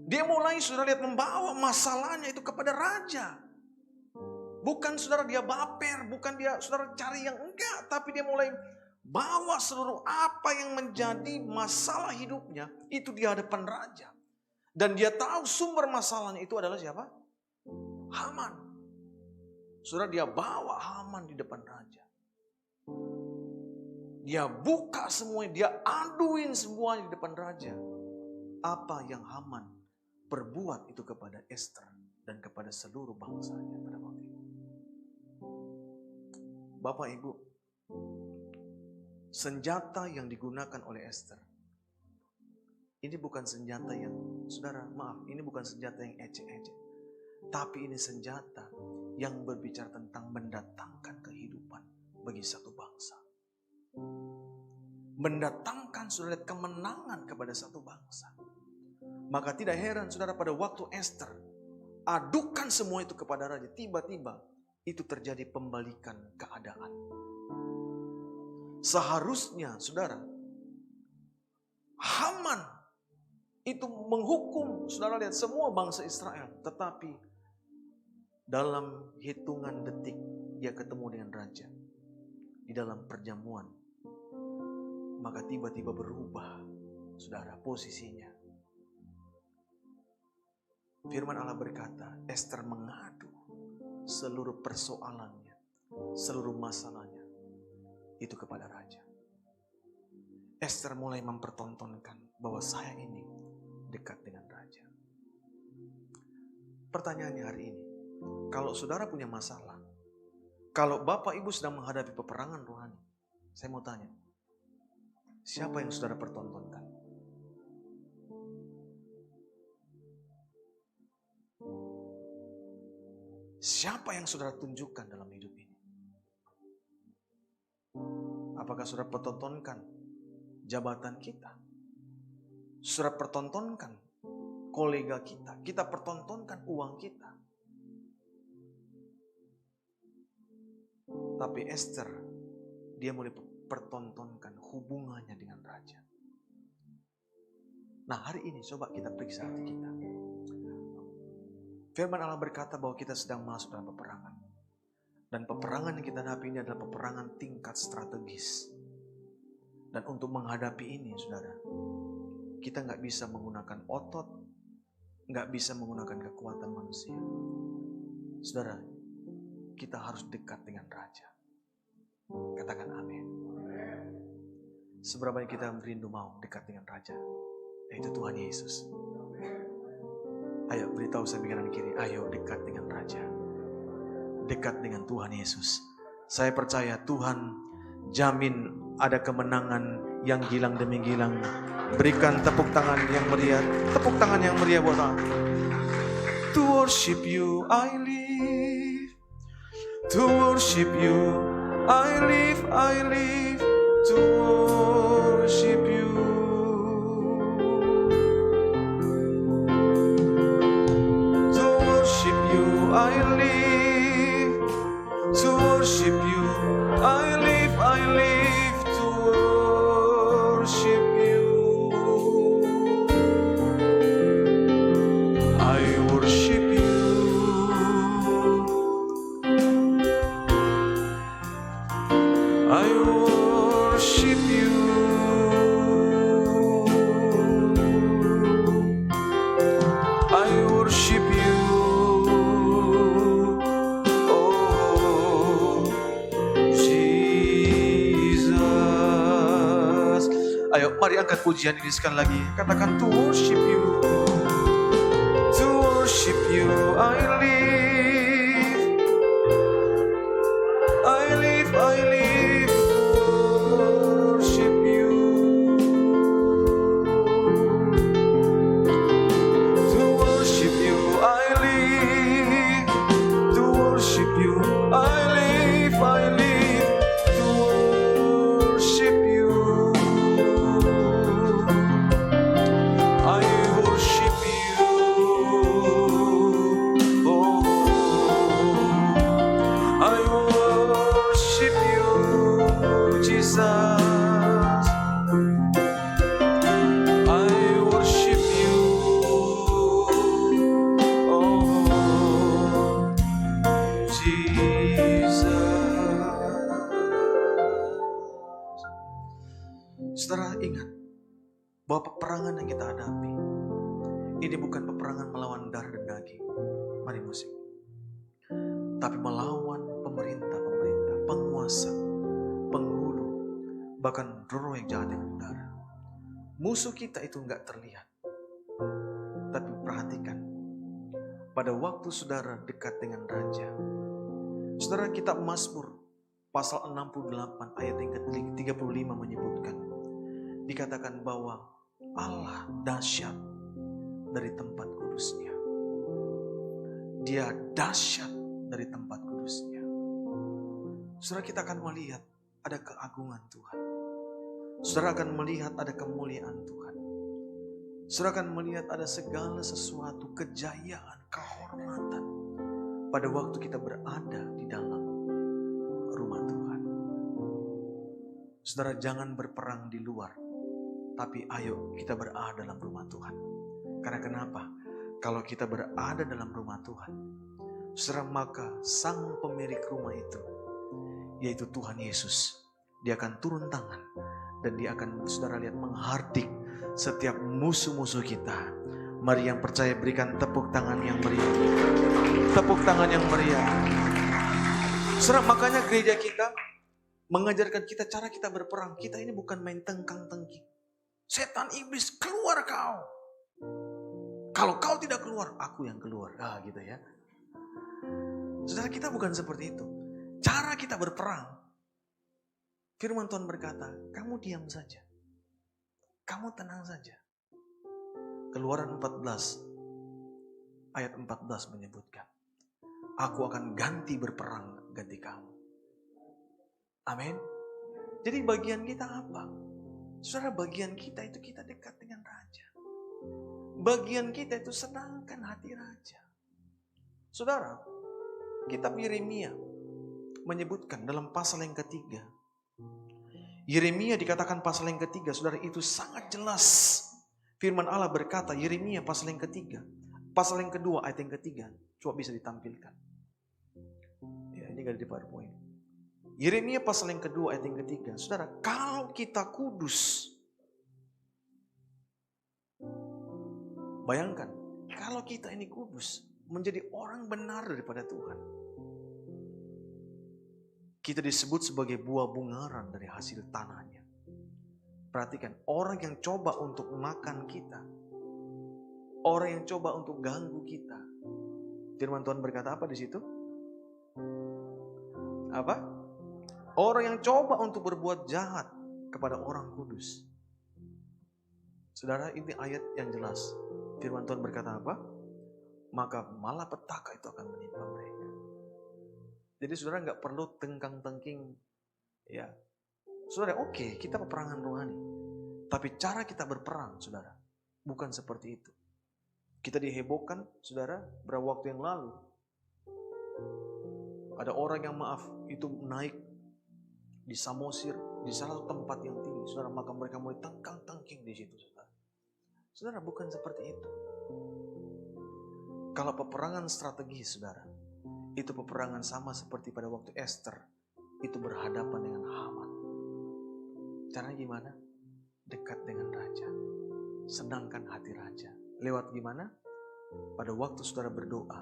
Speaker 3: Dia mulai, saudara lihat, membawa masalahnya itu kepada raja. Bukan saudara dia baper, bukan dia saudara cari yang enggak, tapi dia mulai bawa seluruh apa yang menjadi masalah hidupnya itu di hadapan raja. Dan dia tahu sumber masalahnya itu adalah siapa? Haman. Saudara, dia bawa Haman di depan raja. Dia buka semuanya, dia aduin semuanya di depan raja. Apa yang Haman perbuat itu kepada Esther dan kepada seluruh bangsanya pada waktu itu. Bapak Ibu, senjata yang digunakan oleh Esther, ini bukan senjata yang, saudara maaf, ini bukan senjata yang ecek-ecek. Tapi ini senjata yang berbicara tentang mendatangkan kehidupan bagi satu bangsa. Mendatangkan, saudara, kemenangan kepada satu bangsa. Maka tidak heran, saudara, pada waktu Esther adukan semua itu kepada raja, tiba-tiba itu terjadi pembalikan keadaan. Seharusnya, saudara, itu menghukum, saudara lihat, semua bangsa Israel. Tetapi dalam hitungan detik dia ketemu dengan raja. Di dalam perjamuan. Maka tiba-tiba berubah, saudara, posisinya. Firman Allah berkata, Ester mengadu seluruh persoalannya, seluruh masalahnya itu kepada raja. Ester mulai mempertontonkan bahwa saya ini dekat dengan raja. Pertanyaannya hari ini, kalau saudara punya masalah, kalau Bapak Ibu sedang menghadapi peperangan rohani, saya mau tanya, siapa yang saudara pertontonkan? Siapa yang saudara tunjukkan dalam hidup ini? Apakah saudara pertontonkan jabatan kita? Saudara pertontonkan kolega kita? Kita pertontonkan uang kita? Tapi Ester, dia mulai pertontonkan hubungannya dengan raja. Nah, hari ini coba kita periksa hati kita. Firman Allah berkata bahwa kita sedang masuk dalam peperangan. Dan peperangan yang kita hadapi ini adalah peperangan tingkat strategis. Dan untuk menghadapi ini, saudara, kita nggak bisa menggunakan otot, nggak bisa menggunakan kekuatan manusia. Saudara, kita harus dekat dengan raja. Katakan amin. Seberapa banyak kita merindu mau dekat dengan raja, yaitu Tuhan Yesus. Ayo beritahu samping kanan kiri, ayo dekat dengan raja. Dekat dengan Tuhan Yesus. Saya percaya Tuhan jamin ada kemenangan yang gilang demi gilang. Berikan tepuk tangan yang meriah. Tepuk tangan yang meriah buat Allah. To worship you I live. To worship you I live, I live. To worship you. To worship you I live. To worship you I live, I live. To worship you. I worship you. I worship you. I worship you. Oh Jesus. Ayo mari angkat pujian ini sekali lagi. Katakan to worship you. To worship you I live. I live, I live to worship you. To worship you I live. To worship you I live, I live to worship you. I worship you. Oh, I worship you, Jesus. I worship you. Oh, Jesus. Saudara ingat bahwa peperangan yang kita hadapi ini bukan peperangan melawan darah dan daging. Mari musik. Tapi melawan pemerintah-pemerintah, penguasa, penghulu, bahkan roh yang jahat yang mengudara. Musuh kita itu enggak terlihat. Tapi perhatikan, pada waktu saudara dekat dengan raja, saudara, kitab Mazmur pasal 68 ayat yang ke-35 menyebutkan, dikatakan bahwa Allah dahsyat dari tempat kudusnya. Dia dahsyat dari tempat kudusnya. Saudara, kita akan melihat ada keagungan Tuhan. Saudara akan melihat ada kemuliaan Tuhan. Saudara akan melihat ada segala sesuatu, kejayaan, kehormatan pada waktu kita berada di dalam rumah Tuhan. Saudara, jangan berperang di luar, Tapi ayo kita berada dalam rumah Tuhan. Karena kenapa? Kalau kita berada dalam rumah Tuhan, saudara, maka sang pemilik rumah itu, yaitu Tuhan Yesus, dia akan turun tangan dan dia akan, saudara lihat, menghardik setiap musuh-musuh kita. Mari yang percaya berikan tepuk tangan yang meriah. Tepuk tangan yang meriah. Saudara, makanya gereja kita mengajarkan kita cara kita berperang. Kita ini bukan main tengkang-tengking. Setan iblis, keluar kau. Kalau kau tidak keluar, aku yang keluar. Gitu ya. Saudara, kita bukan seperti itu. Cara kita berperang. Firman Tuhan berkata, kamu diam saja. Kamu tenang saja. Keluaran 14 ayat 14 menyebutkan, aku akan ganti berperang ganti kamu. Amin. Jadi bagian kita apa? Saudara, bagian kita itu kita dekat dengan Raja. Bagian kita itu senangkan hati Raja. Saudara, kitab Yeremia menyebutkan dalam pasal yang ketiga. Yeremia dikatakan pasal yang ketiga, saudara, itu sangat jelas. Firman Allah berkata, Yeremia pasal yang ketiga, pasal yang kedua ayat yang ketiga. Coba bisa ditampilkan. Ya, ini gak ada di PowerPoint. Yeremia pasal yang kedua ayat yang ketiga. Saudara, kalau kita kudus, bayangkan, kalau kita ini kudus, menjadi orang benar daripada Tuhan, kita disebut sebagai buah bungaran dari hasil tanahnya. Perhatikan, orang yang coba untuk makan kita, orang yang coba untuk ganggu kita, firman Tuhan berkata apa di situ? Apa? Orang yang coba untuk berbuat jahat kepada orang kudus. Saudara, ini ayat yang jelas. Firman Tuhan berkata apa? Maka malapetaka itu akan menimpa mereka. Jadi saudara nggak perlu tengkang-tengking, ya. Saudara, oke, kita peperangan rohani. Tapi cara kita berperang, saudara, bukan seperti itu. Kita dihebohkan, saudara, beberapa waktu yang lalu. Ada orang yang itu naik di Samosir, di salah satu tempat yang tinggi, saudara, maka mereka mulai tengkang-tengking di situ, saudara. Saudara, bukan seperti itu. Kalau peperangan strategis, saudara, itu peperangan sama seperti pada waktu Esther itu berhadapan dengan Haman. Caranya gimana? Dekat dengan Raja, senangkan hati Raja. Lewat gimana? Pada waktu saudara berdoa,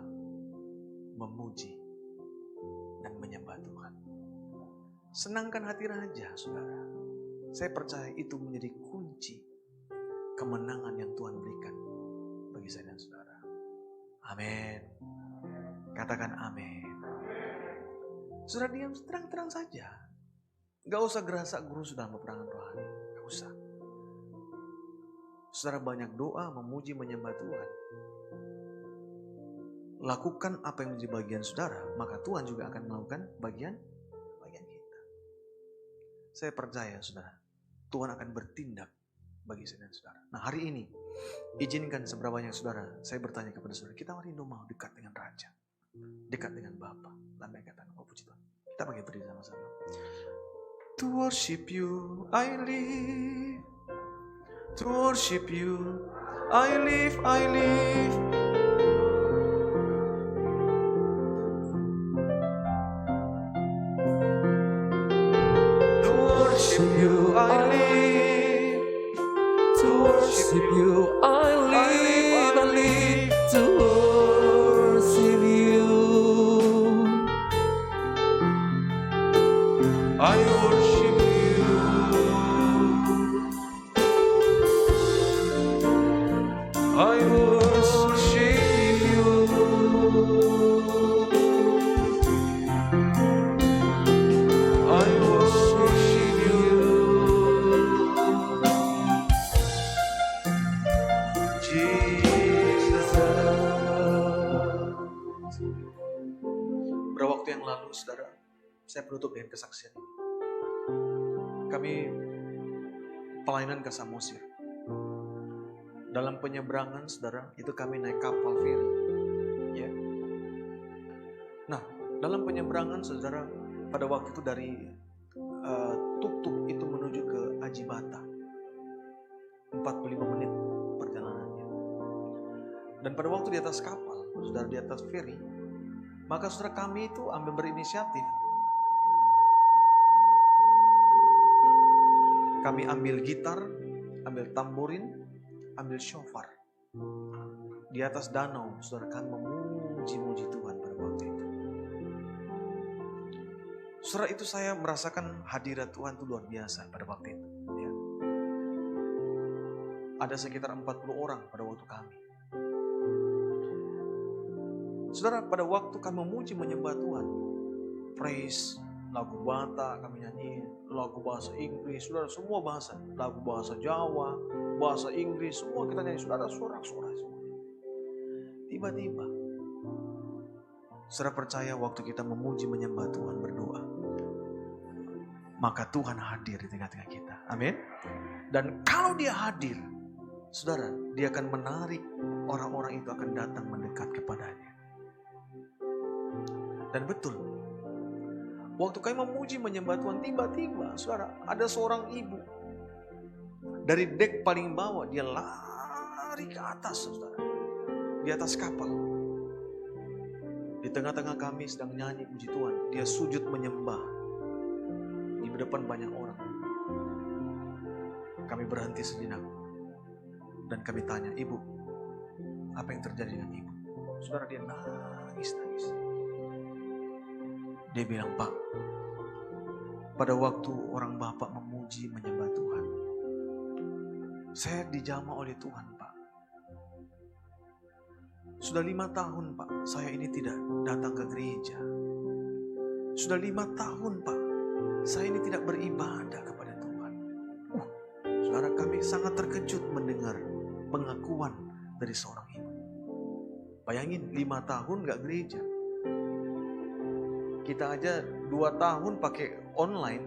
Speaker 3: memuji dan menyembah Tuhan. Senangkan hati Raja, saudara. Saya percaya itu menjadi kunci kemenangan yang Tuhan berikan bagi saya dan saudara. Amin. Katakan amin. Saudara, diam, terang-terang saja. Gak usah gerasa gerus dalam peperangan rohani. Gak usah. Saudara, banyak doa, memuji, menyembah Tuhan. Lakukan apa yang menjadi bagian saudara, maka Tuhan juga akan melakukan bagian kita. Saya percaya, saudara, Tuhan akan bertindak bagi saya dan saudara. Nah, hari ini, izinkan seberapa banyak saudara, saya bertanya kepada saudara, kita rindu mau dekat dengan Raja, dekat dengan Bapa. Lambaikan tangan, puji Tuhan. Kita pakai berdiri sama-sama. To worship you, I live. To worship you, I live, I live. To worship you, I live. To worship you, I live, I live. To worship you, I worship you. I worship you. I worship you. Jesus. Beberapa waktu yang lalu, saudara, saya penutup dengan kesaksian ini. Kami pelayanan ke Samosir. Dalam penyeberangan, saudara, itu kami naik kapal feri. Ya. Nah, dalam penyeberangan, saudara, pada waktu itu dari Tuk-Tuk itu menuju ke Ajibata. 45 menit perjalanannya. Dan pada waktu di atas kapal, saudara, di atas feri, maka saudara kami itu ambil berinisiatif. Kami ambil gitar, ambil tamborin, ambil shofar. Di atas danau, saudara, kami memuji-muji Tuhan pada waktu itu. Saudara, itu saya merasakan hadirat Tuhan itu luar biasa pada waktu itu. Ya. Ada sekitar 40 orang pada waktu kami. Saudara, pada waktu kami memuji menyembah Tuhan, praise, lagu Batak kami nyanyi, lagu bahasa Inggris, saudara, semua bahasa, lagu bahasa Jawa, bahasa Inggris, semua kita nyanyi, saudara, sorak-sorak semua. Tiba-tiba, saudara percaya waktu kita memuji menyembah Tuhan, berdoa, maka Tuhan hadir di tengah-tengah kita. Amin. Dan kalau dia hadir, saudara, dia akan menarik orang-orang itu akan datang mendekat kepadanya. Dan betul, waktu kami memuji menyembah Tuhan, tiba-tiba, saudara, ada seorang ibu dari dek paling bawah, dia lari ke atas, saudara, di atas kapal. Di tengah-tengah kami sedang nyanyi puji Tuhan, dia sujud menyembah di depan banyak orang. Kami berhenti sejenak dan kami tanya, ibu, apa yang terjadi dengan ibu? Saudara, dia nangis. Dia bilang, Pak, pada waktu orang Bapak memuji menyembah Tuhan, saya dijamah oleh Tuhan, Pak. Sudah 5 tahun, Pak, saya ini tidak datang ke gereja. Sudah 5 tahun, Pak, saya ini tidak beribadah kepada Tuhan. Saudara, kami sangat terkejut mendengar pengakuan dari seorang ibu. Bayangin, 5 tahun gak gereja. Kita aja 2 tahun pakai online,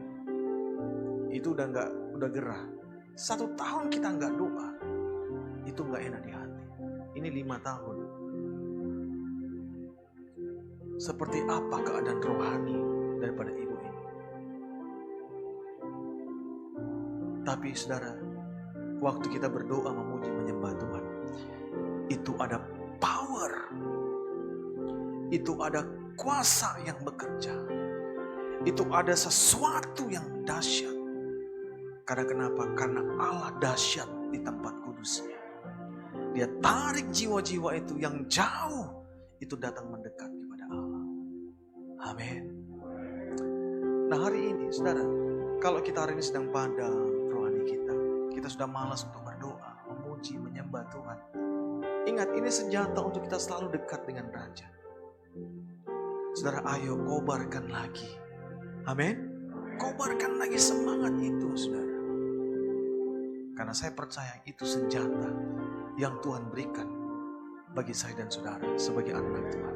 Speaker 3: itu udah gerah. 1 tahun kita nggak doa, itu nggak enak di hati. Ini 5 tahun. Seperti apa keadaan rohani daripada ibu ini? Tapi saudara, waktu kita berdoa memuji menyembah Tuhan, itu ada power, itu ada kuasa yang bekerja, itu ada sesuatu yang dahsyat. Karena kenapa? Karena Allah dahsyat di tempat kudusnya. Dia tarik jiwa-jiwa itu yang jauh, itu datang mendekat kepada Allah. Amin. Nah, hari ini saudara, kalau kita hari ini sedang padam rohani kita sudah malas untuk berdoa, memuji, menyembah Tuhan. Ingat, ini senjata untuk kita selalu dekat dengan Raja. Saudara, ayo kobarkan lagi. Amin. Kobarkan lagi semangat itu, saudara. Karena saya percaya itu senjata yang Tuhan berikan bagi saya dan saudara sebagai anak Tuhan.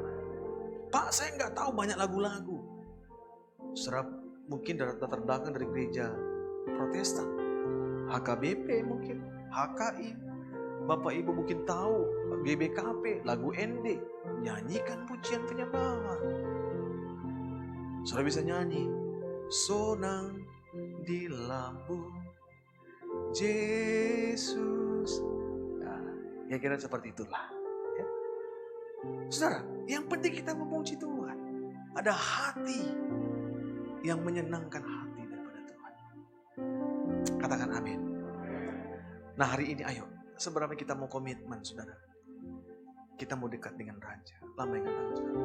Speaker 3: Pak, saya nggak tahu banyak lagu-lagu. Saudara, mungkin dari latar belakang dari gereja Protestan, HKBP mungkin, HKI. Bapak Ibu mungkin tahu GBKP, lagu ND, nyanyikan pujian penyembahan. Saudara bisa nyanyi, sonang di lambung Yesus. Nah, ya kira seperti itulah. Ya. Saudara, yang penting kita memuji Tuhan. Ada hati yang menyenangkan hati daripada Tuhan. Katakan amin. Nah, hari ini ayo, seberapa kita mau komitmen, saudara? Kita mau dekat dengan Raja. Lambaikan tangan, saudara.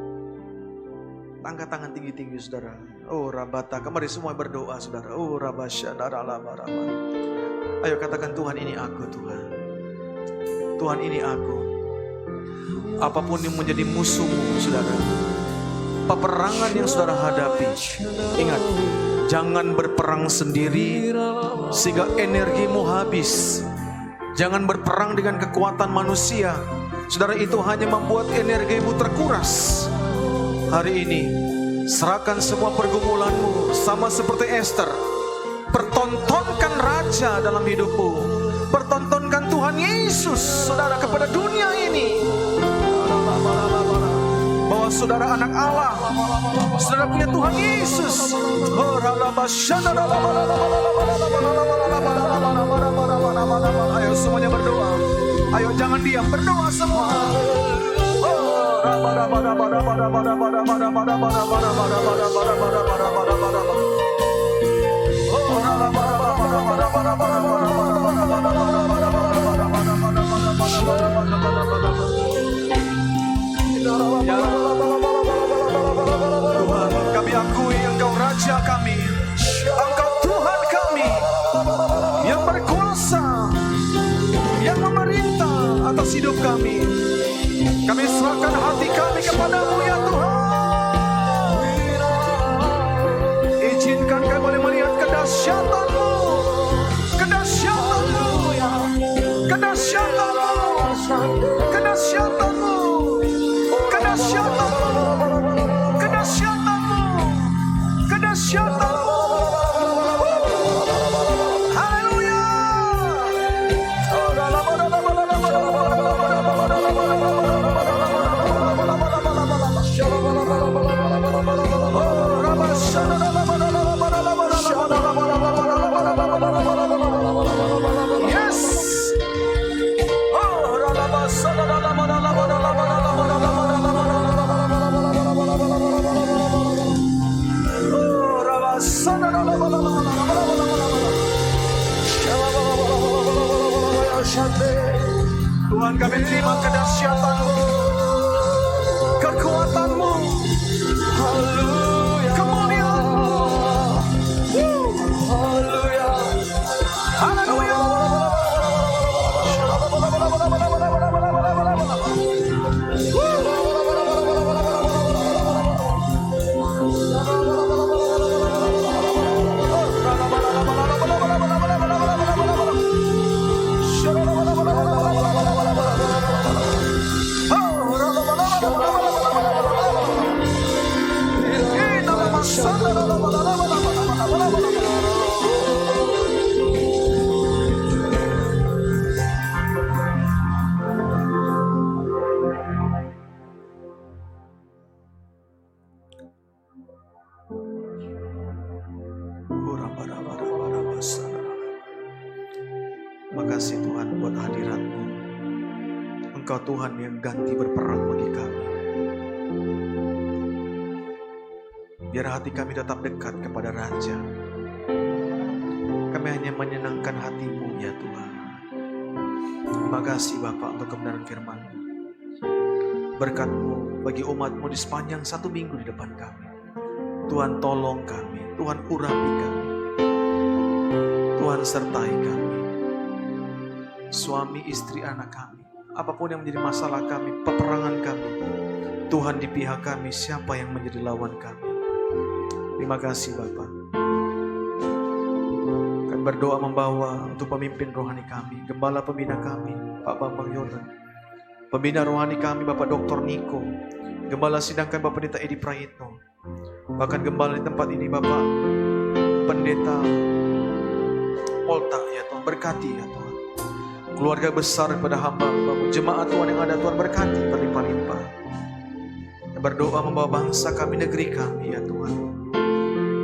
Speaker 3: Angkat tangan tinggi-tinggi, saudara. Oh, Rabata, kemari semua berdoa, saudara. Oh, Rabasya, Daralama. Ayo katakan, Tuhan, ini aku, Tuhan. Tuhan, ini aku. Apapun yang menjadi musuhmu, saudara, peperangan yang saudara hadapi, ingat, jangan berperang sendiri sehingga energimu habis. Jangan berperang dengan kekuatan manusia, saudara, itu hanya membuat energimu terkuras. Hari ini serahkan semua pergumulanmu, sama seperti Esther. Pertontonkan Raja dalam hidupmu. Pertontonkan Tuhan Yesus, saudara, kepada dunia ini, bahwa bahwa saudara anak Allah, saudara punya Tuhan Yesus. Ayo semuanya berdoa. Ayo jangan diam, berdoa semua. Tuhan, kami akui Engkau Raja kami, Engkau Tuhan kami, yang berkuasa, yang memerintah atas hidup kami. Kami serahkan hati kami kepadamu ya Tuhan. Izinkan kami boleh melihat kedahsyatan-Mu, kedahsyatan-Mu, kedahsyatan-Mu, kedahsyatan-Mu, kedahsyatan-Mu, kedahsyatan-Mu, kedahsyatan-Mu. Haleluya. Yes. Tuhan, kami terima kedahsyatan-Mu, kekuatan-Mu, kemuliaan-Mu. Haleluya. Haleluya. Makasih Tuhan buat hadirat-Mu. Engkau Tuhan yang ganti berperang bagi kami. Biar hati kami tetap dekat kepada Raja. Kami hanya menyenangkan hati-Mu ya Tuhan. Terima kasih Bapa untuk kebenaran firman-Mu. Berkat-Mu bagi umat-Mu di sepanjang 1 minggu di depan kami. Tuhan tolong kami, Tuhan urapi kami, Tuhan sertai kami. Suami, istri, anak kami, apapun yang menjadi masalah kami, peperangan kami, Tuhan di pihak kami, siapa yang menjadi lawan kami. Terima kasih Bapa. Kami berdoa membawa untuk pemimpin rohani kami, gembala pembina kami, Pak Bambang Yordan, pembina rohani kami, Bapak Dr. Niko, gembala sidang kami, Bapak Pendeta Edi Prayitno, bahkan gembala di tempat ini, Bapak Pendeta Polta, ya Tuhan, berkati ya Tuhan. Keluarga besar daripada hamba-Mu, jemaat Tuhan yang ada, Tuhan berkati berlimpah-limpah. Berdoa membawa bangsa kami, negeri kami ya Tuhan.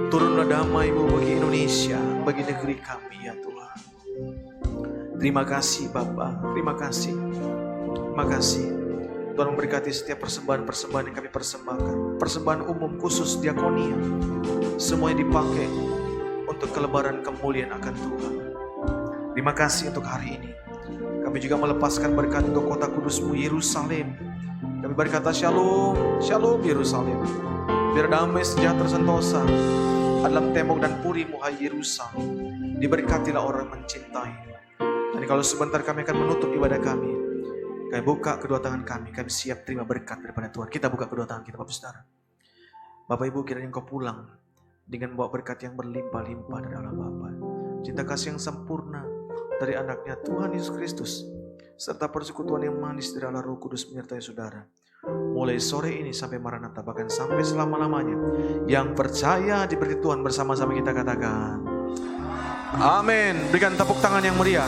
Speaker 3: Turunlah damai-Mu bagi Indonesia, bagi negeri kami ya Tuhan. Terima kasih Bapa, terima kasih. Terima kasih Tuhan memberkati setiap persembahan-persembahan yang kami persembahkan. Persembahan umum khusus diakonia, semuanya dipakai untuk kelebaran kemuliaan akan Tuhan. Terima kasih untuk hari ini. Kami juga melepaskan berkat untuk kota kudus-Mu Yerusalem. Kami berkata shalom, shalom Yerusalem. Biar damai sejahtera sentosa dalam tembok dan puri-Mu hai Yerusalem. Diberkatilah orang mencintai. Dan kalau sebentar kami akan menutup ibadah kami, kami buka kedua tangan kami siap terima berkat daripada Tuhan. Kita buka kedua tangan kita Bapak Saudara. Bapak Ibu, kiranya Engkau pulang dengan membawa berkat yang berlimpah-limpah dari Allah Bapa. Cinta kasih yang sempurna dari anaknya Tuhan Yesus Kristus, serta persekutuan yang manis dari Allah Roh Kudus menyertai saudara, mulai sore ini sampai Maranatha, bahkan sampai selama-lamanya. Yang percaya diberkati Tuhan bersama-sama kita katakan amin. Berikan tepuk tangan yang meriah.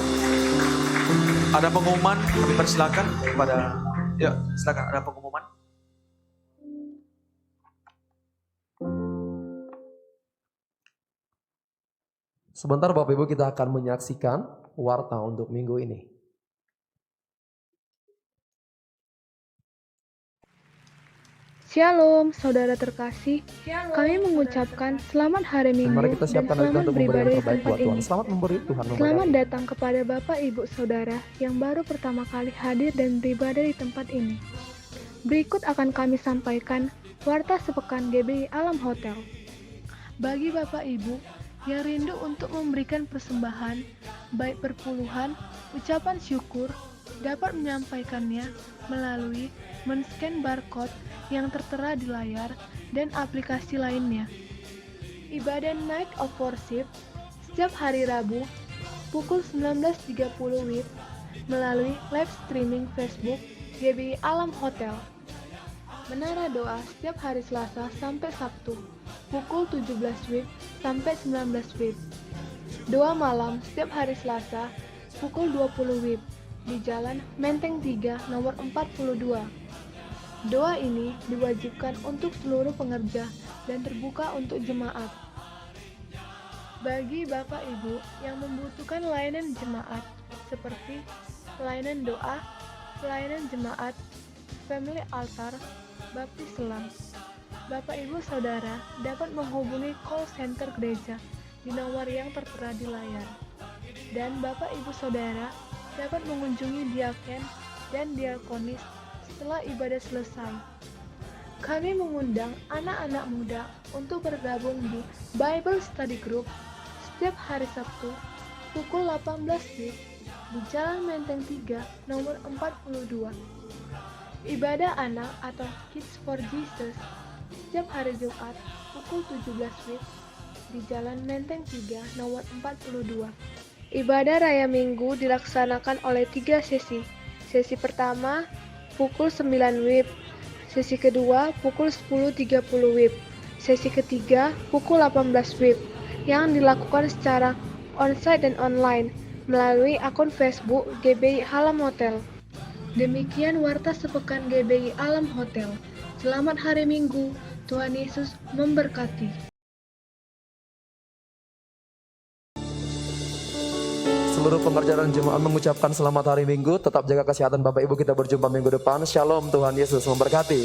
Speaker 3: Ada pengumuman, kami persilakan kepada, ya silakan, ada pengumuman.
Speaker 1: Sebentar Bapak Ibu kita akan menyaksikan warta untuk minggu ini.
Speaker 4: Shalom, saudara terkasih. Kami mengucapkan selamat hari Minggu
Speaker 1: Mari kita
Speaker 4: dan
Speaker 1: siapkan hati
Speaker 4: selamat
Speaker 1: untuk memberi yang
Speaker 4: beribadah di
Speaker 1: terbaik
Speaker 4: tempat
Speaker 1: buat Tuhan.
Speaker 4: ini.
Speaker 1: Selamat memberi Tuhan
Speaker 4: Selamat
Speaker 1: memberkati.
Speaker 4: datang kepada Bapak, Ibu, Saudara yang baru pertama kali hadir dan beribadah di tempat ini. Berikut akan kami sampaikan warta sepekan GBI Alam Hotel. Bagi Bapak Ibu yang rindu untuk memberikan persembahan, baik perpuluhan, ucapan syukur, dapat menyampaikannya melalui men-scan barcode yang tertera di layar dan aplikasi lainnya. Ibadah Night of Worship setiap hari Rabu pukul 19.30 WIB melalui live streaming Facebook GBI Alam Hotel. Menara doa setiap hari Selasa sampai Sabtu pukul 17 WIB sampai 19 WIB. Doa malam setiap hari Selasa pukul 20 WIB di Jalan Menteng 3 nomor 42. Doa ini diwajibkan untuk seluruh pengerja dan terbuka untuk jemaat. Bagi Bapak Ibu yang membutuhkan layanan jemaat seperti pelayanan doa, pelayanan jemaat, family altar, baptis selam, Bapak Ibu Saudara dapat menghubungi call center gereja di nomor yang tertera di layar. Dan Bapak Ibu Saudara dapat mengunjungi diaken dan diakonis setelah ibadah selesai. Kami mengundang anak-anak muda untuk bergabung di Bible Study Group setiap hari Sabtu pukul 18 WIB di Jalan Menteng 3 nomor 42. Ibadah anak atau Kids for Jesus setiap hari Jumat pukul 17 WIB di Jalan Menteng 3 nomor 42. Ibadah Raya Minggu dilaksanakan oleh 3 sesi. Sesi pertama pukul 9 WIB, sesi kedua pukul 10.30 WIB, sesi ketiga pukul 18 WIB yang dilakukan secara onsite dan online melalui akun Facebook GBI Alam Hotel. Demikian warta sepekan GBI Alam Hotel. Selamat hari Minggu, Tuhan Yesus memberkati.
Speaker 1: Seluruh pengerja dan jemaat mengucapkan selamat hari Minggu. Tetap jaga kesehatan Bapak Ibu, kita berjumpa minggu depan. Shalom, Tuhan Yesus memberkati.